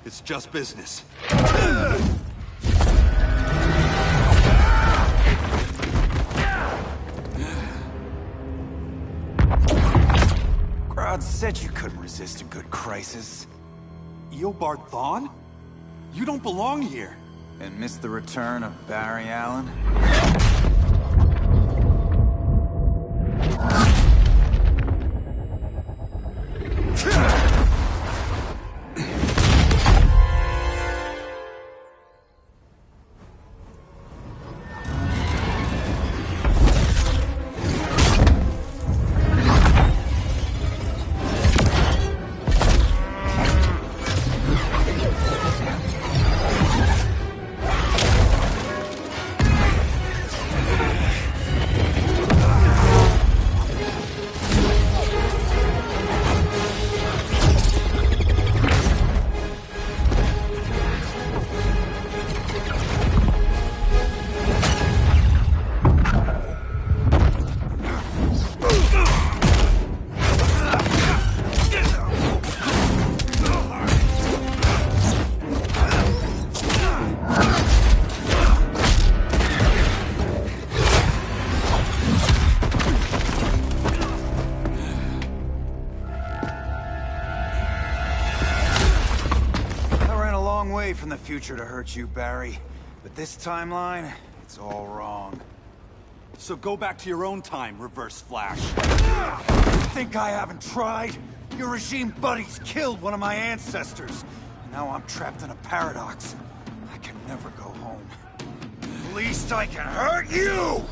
It's just business. Grodd said you couldn't resist a good crisis. Eobard Thawne? You don't belong here. And miss the return of Barry Allen? From the future to hurt you, Barry. But this timeline, it's all wrong. So go back to your own time, Reverse Flash. Think I haven't tried? Your regime buddies killed one of my ancestors. And now I'm trapped in a paradox. I can never go home. At least I can hurt you!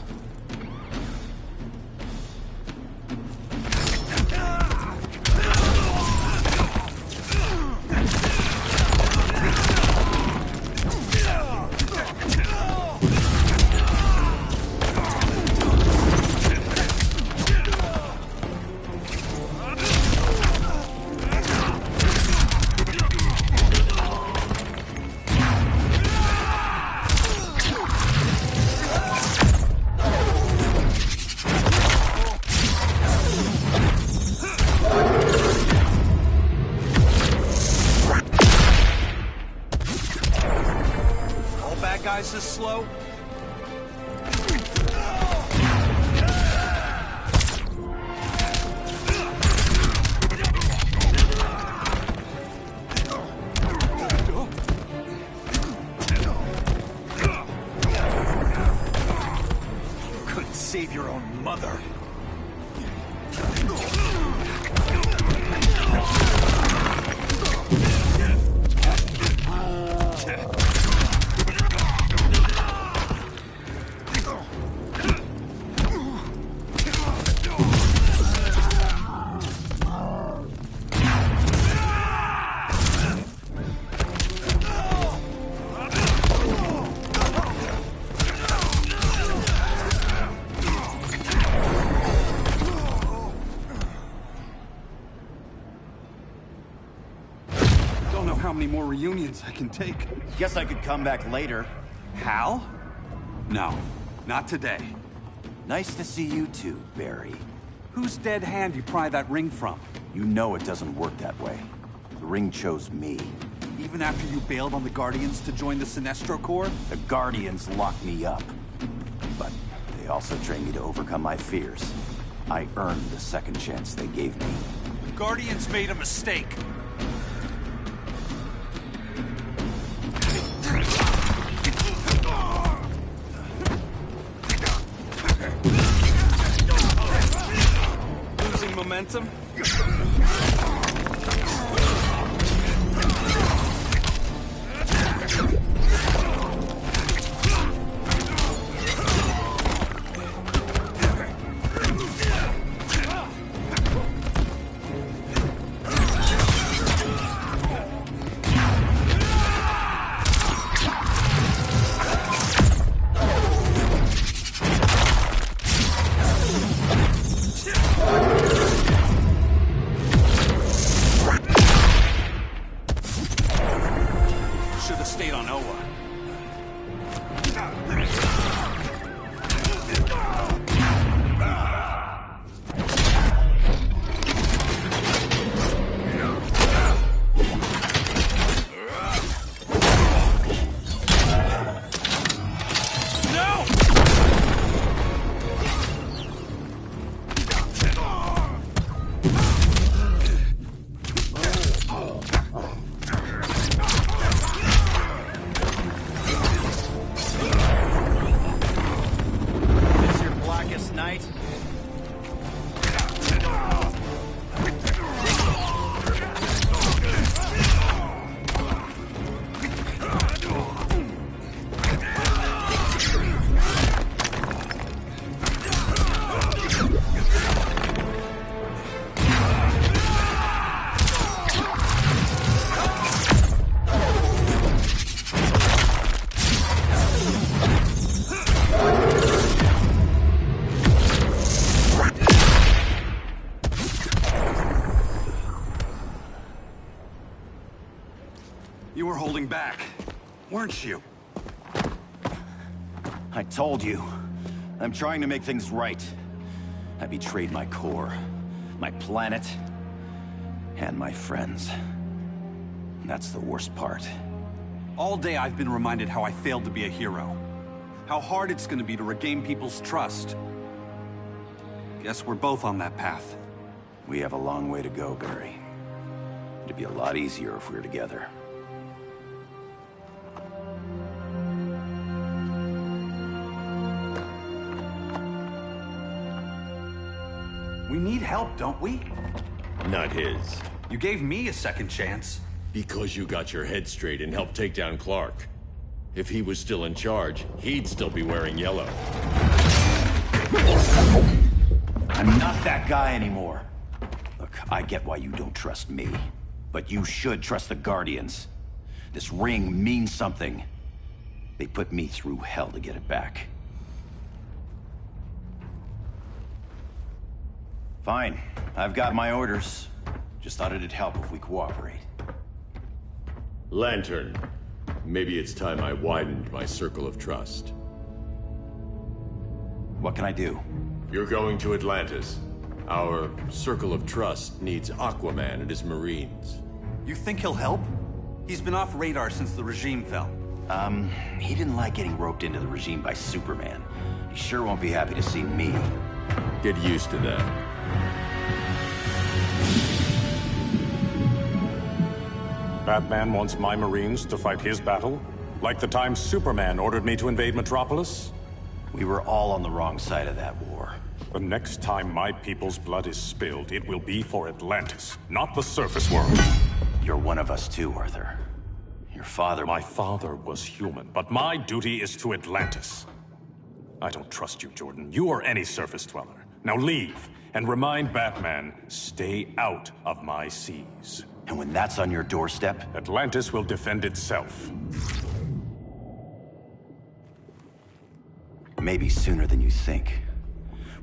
Guys this slow? Couldn't save your own mother. How many more reunions I can take? Guess I could come back later. Hal? No, not today. Nice to see you too, Barry. Whose dead hand you pry that ring from? You know it doesn't work that way. The ring chose me. Even after you bailed on the Guardians to join the Sinestro Corps? The Guardians locked me up. But they also trained me to overcome my fears. I earned the second chance they gave me. The Guardians made a mistake. Losing momentum? were holding back, weren't you? I told you. I'm trying to make things right. I betrayed my core, my planet, and my friends. And that's the worst part. All day I've been reminded how I failed to be a hero. How hard it's gonna be to regain people's trust. Guess we're both on that path. We have a long way to go, Barry. It'd be a lot easier if we were together. We need help, don't we? Not his. You gave me a second chance. Because you got your head straight and helped take down Clark. If he was still in charge, he'd still be wearing yellow. I'm not that guy anymore. Look, I get why you don't trust me. But you should trust the Guardians. This ring means something. They put me through hell to get it back. Fine. I've got my orders. Just thought it'd help if we cooperate. Lantern. Maybe it's time I widened my circle of trust. What can I do? You're going to Atlantis. Our circle of trust needs Aquaman and his Marines. You think he'll help? He's been off radar since the regime fell. He didn't like getting roped into the regime by Superman. He sure won't be happy to see me. Get used to that. Batman wants my Marines to fight his battle? Like the time Superman ordered me to invade Metropolis? We were all on the wrong side of that war. The next time my people's blood is spilled, it will be for Atlantis, not the surface world. You're one of us too, Arthur. Your father... My father was human, but my duty is to Atlantis. I don't trust you, Jordan. You or any surface dweller. Now leave, and remind Batman, stay out of my seas. And when that's on your doorstep? Atlantis will defend itself. Maybe sooner than you think.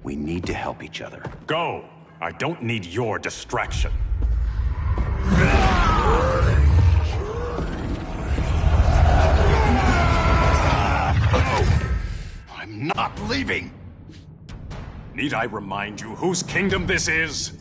We need to help each other. Go! I don't need your distraction. I'm not leaving! Need I remind you whose kingdom this is?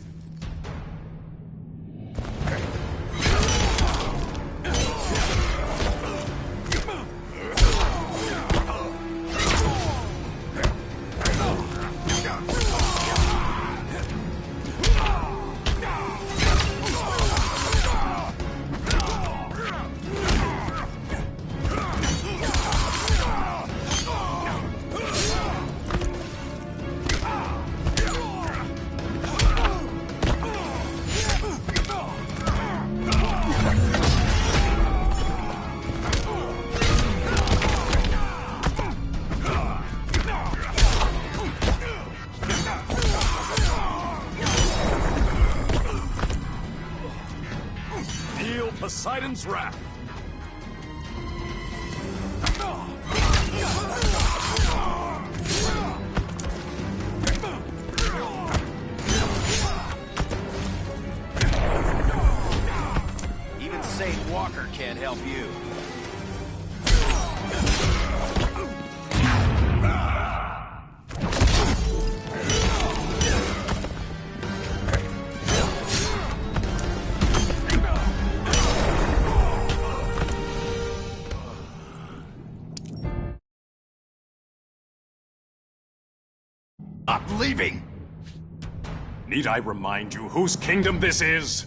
Poseidon's wrath. Even Saint Walker can't help you. Not leaving! Need I remind you whose kingdom this is?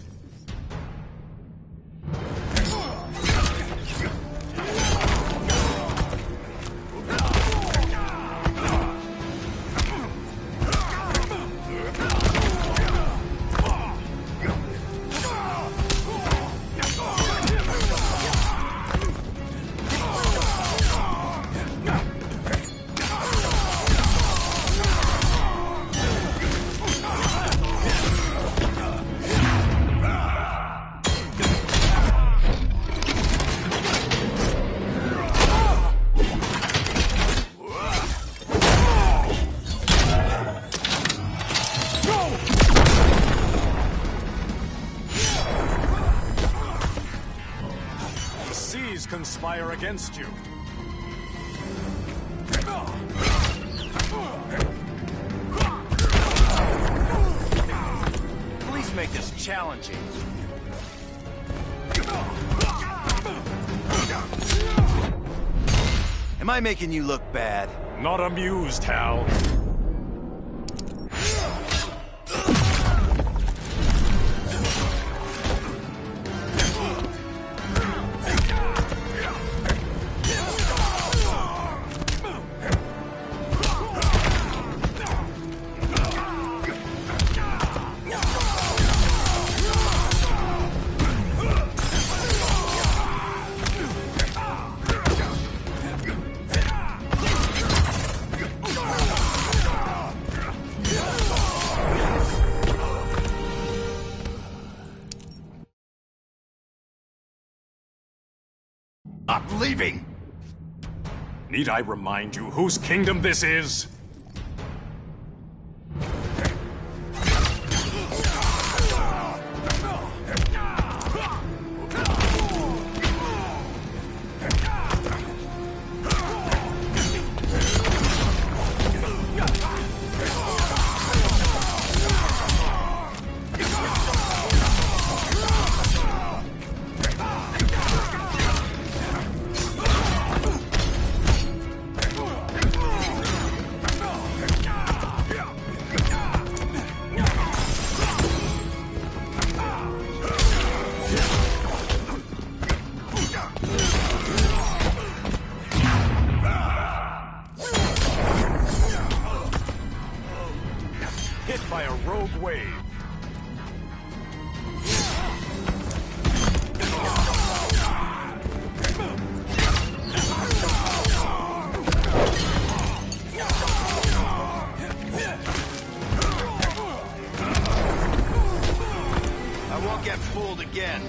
enemies conspire against you. Please make this challenging. Am I making you look bad? Not amused, Hal. I'm leaving! Need I remind you whose kingdom this is? Hit by a rogue wave. I won't get fooled again.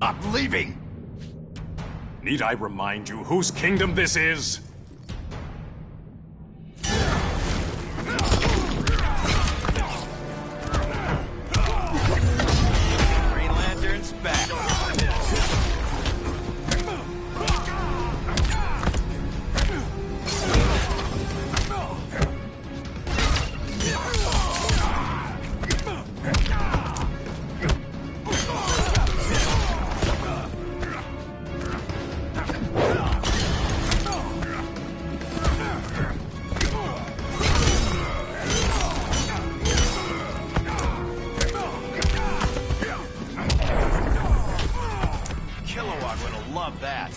I'm leaving! Need I remind you whose kingdom this is? Green Lantern's back. Kilowog would have loved that.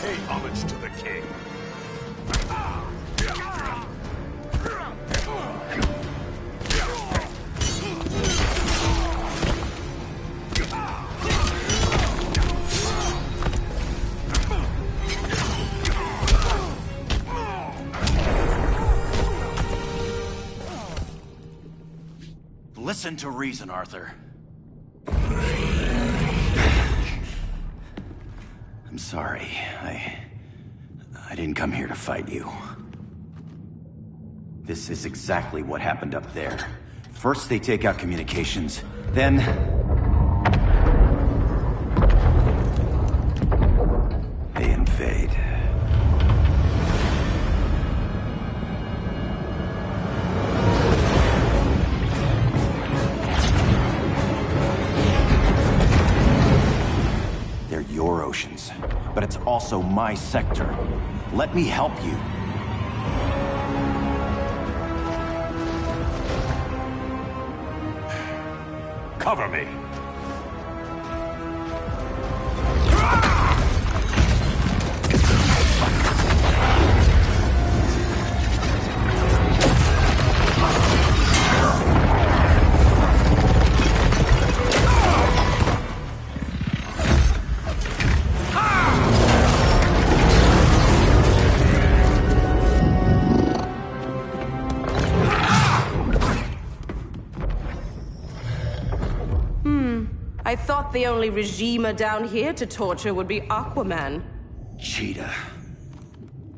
Pay homage to the king. Listen to reason, I'm sorry. I didn't come here to fight you. This is exactly what happened up there. First they take out communications, then... they invade. They're your oceans, but it's also my sector. Let me help you. Cover me. I thought the only regimer down here to torture would be Aquaman. Cheetah.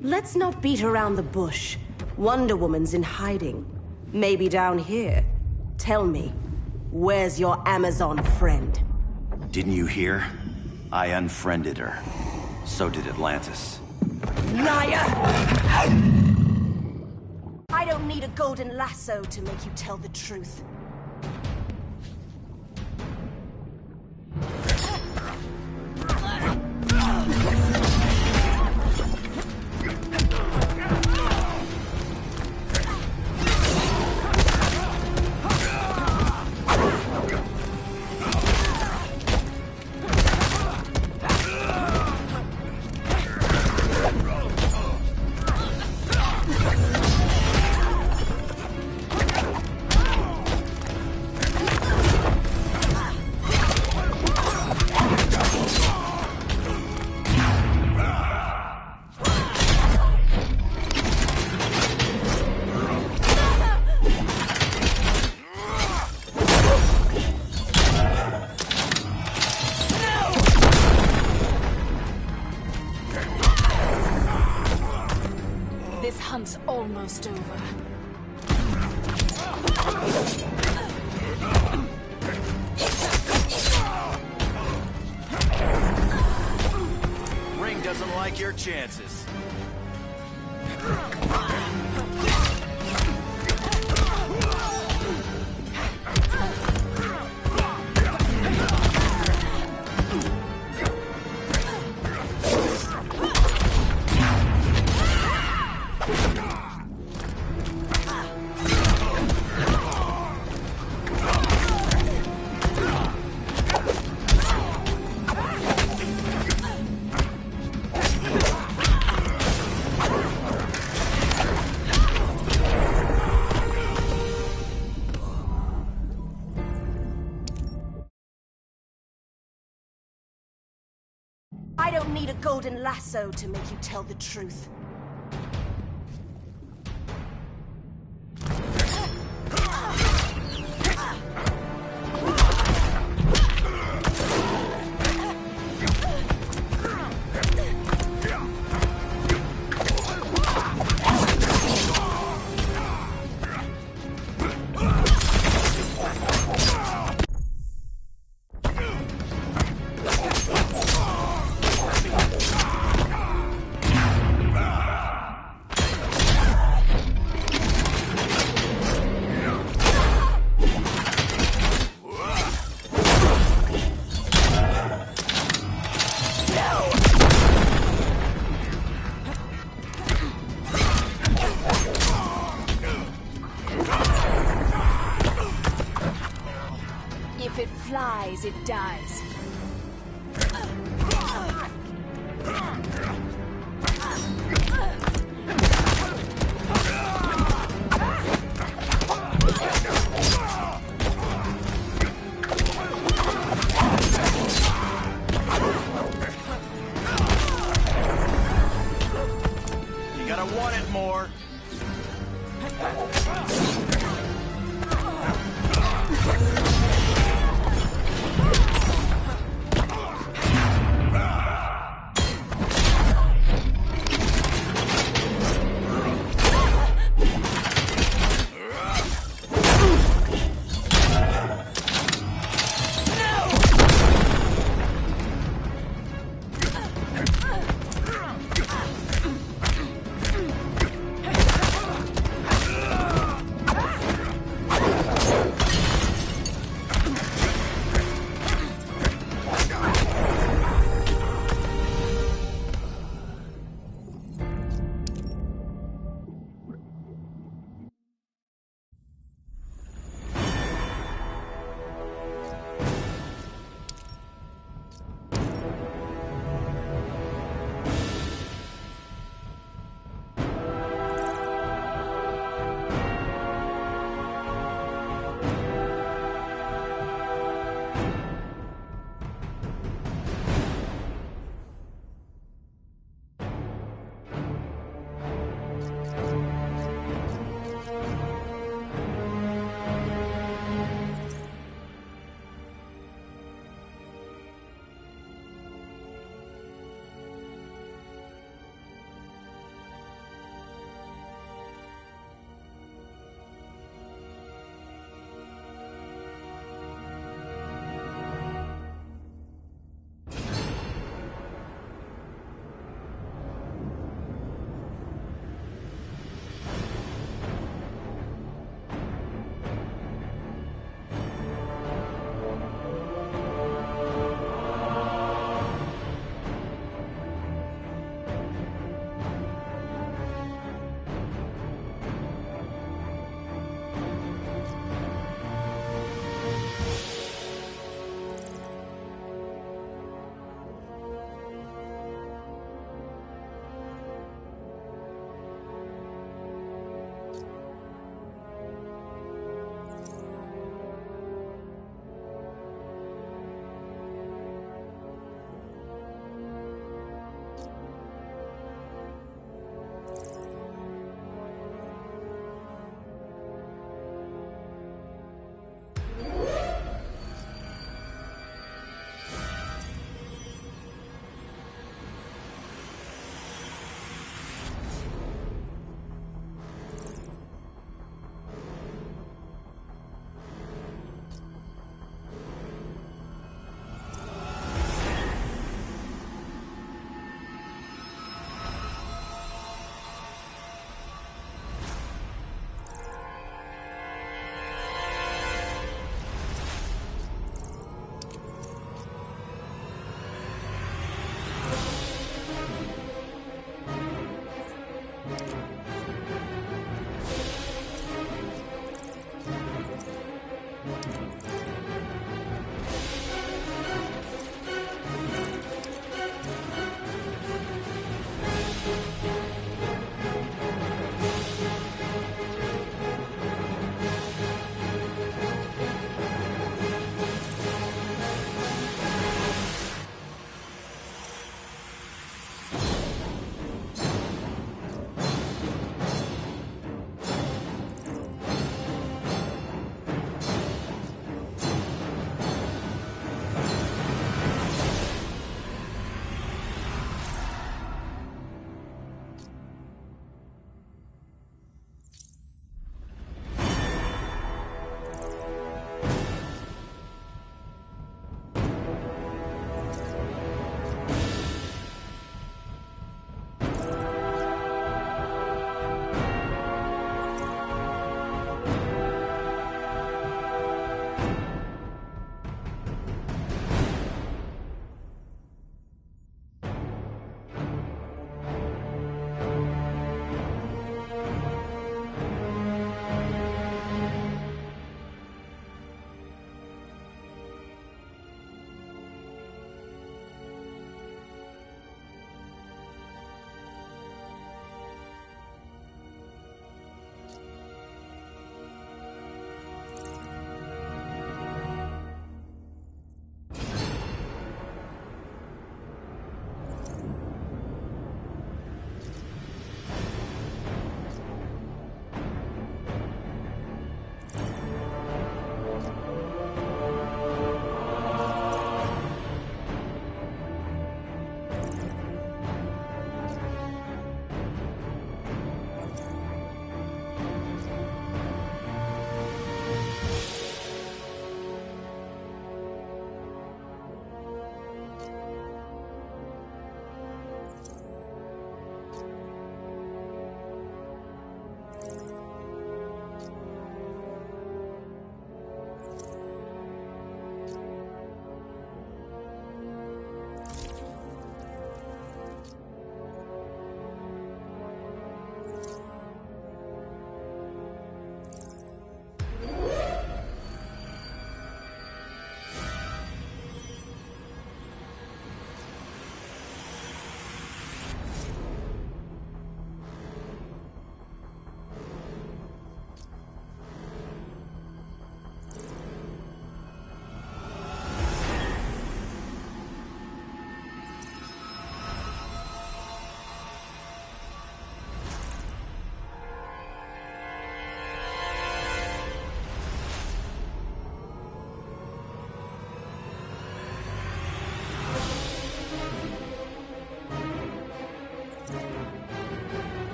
Let's not beat around the bush. Wonder Woman's in hiding. Maybe down here. Tell me, where's your Amazon friend? Didn't you hear? I unfriended her. So did Atlantis. Liar! I don't need a golden lasso to make you tell the truth. This hunt's almost over. Ring doesn't like your chances. I don't need a golden lasso to make you tell the truth. If it flies, it dies. You gotta want it more.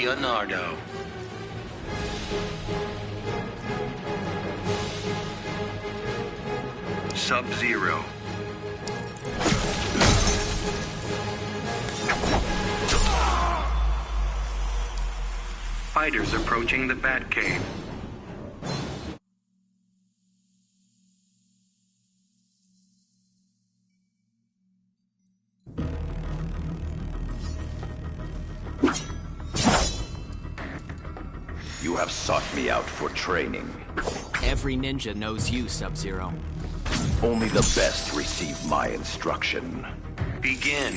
Leonardo. Sub-Zero. Fighters approaching the Batcave. You have sought me out for training. Every ninja knows you, Sub-Zero. Only the best receive my instruction. Begin.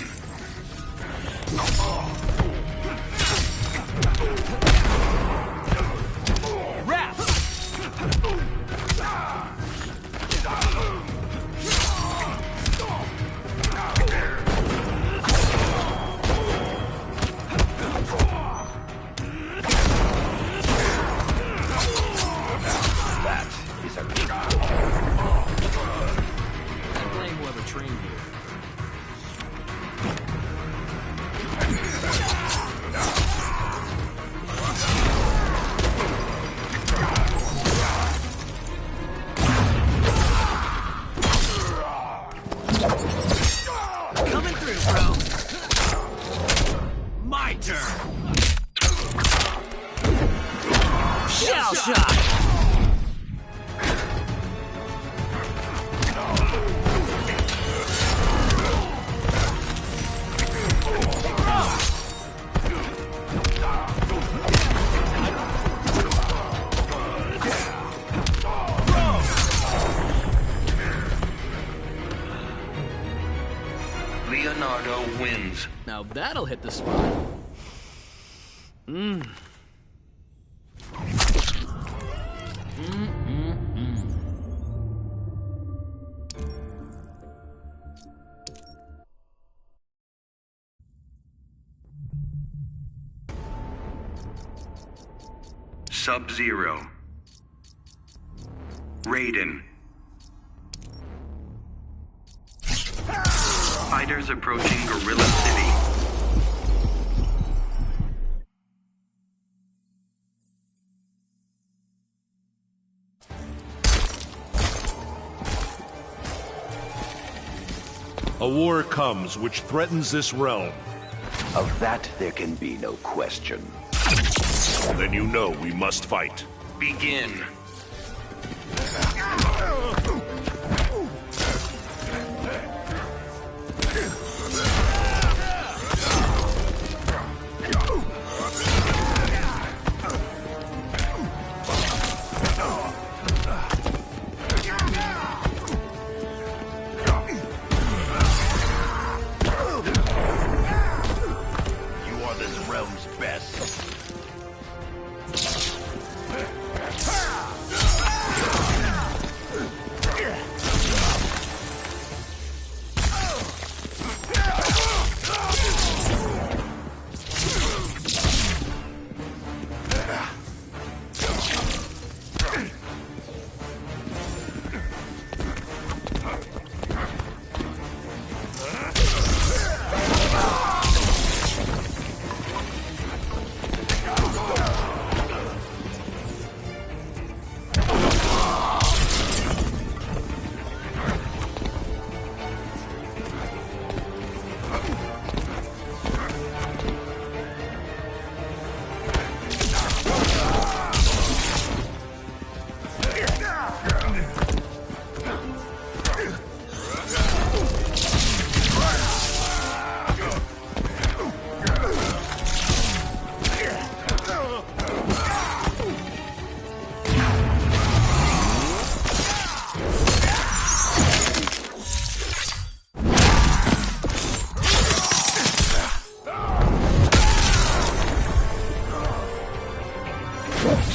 Rap! I blame whoever trained you. Coming through, bro. My turn. Shell shot. Leonardo wins. Now that'll hit the spot. Sub-Zero. Raiden. Fighters approaching Gorilla City. A war comes which threatens this realm. Of that, there can be no question. Then you know we must fight. Begin. You are this realm's best.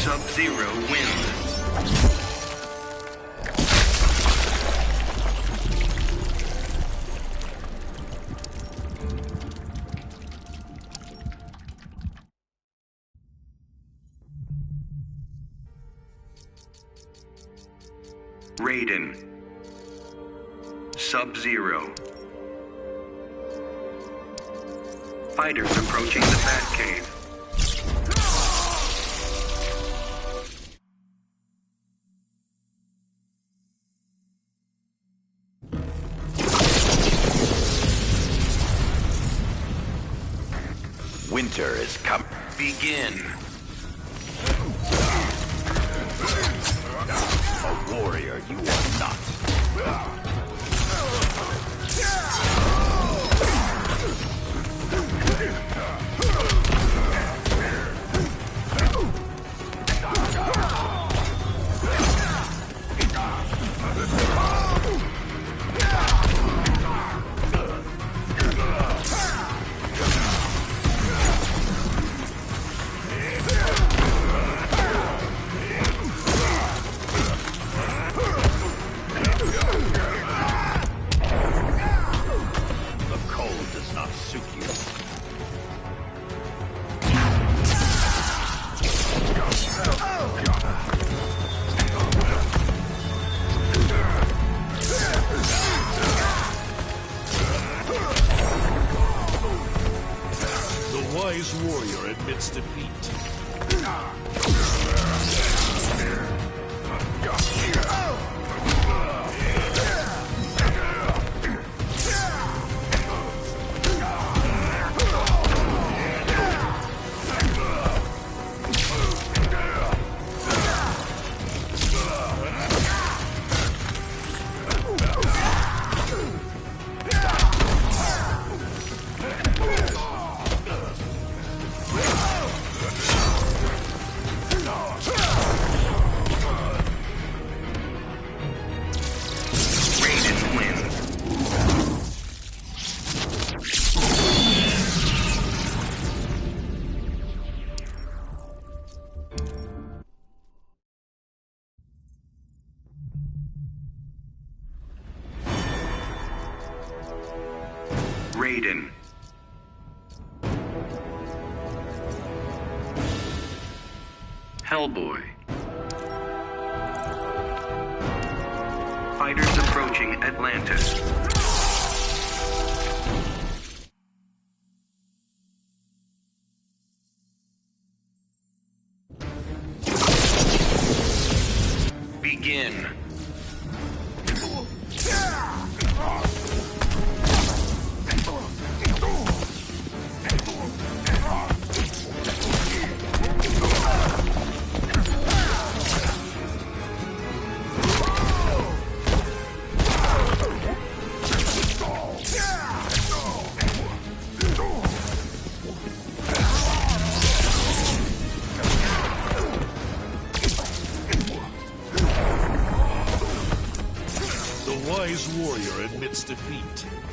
Sub-Zero wins. Raiden. Sub-Zero. Fighters approaching the Batcave. winter is coming. Begin. A warrior, you are not. Wise warrior admits defeat. Raiden. Hellboy. Fighters approaching Atlantis. Begin. The wise warrior admits defeat.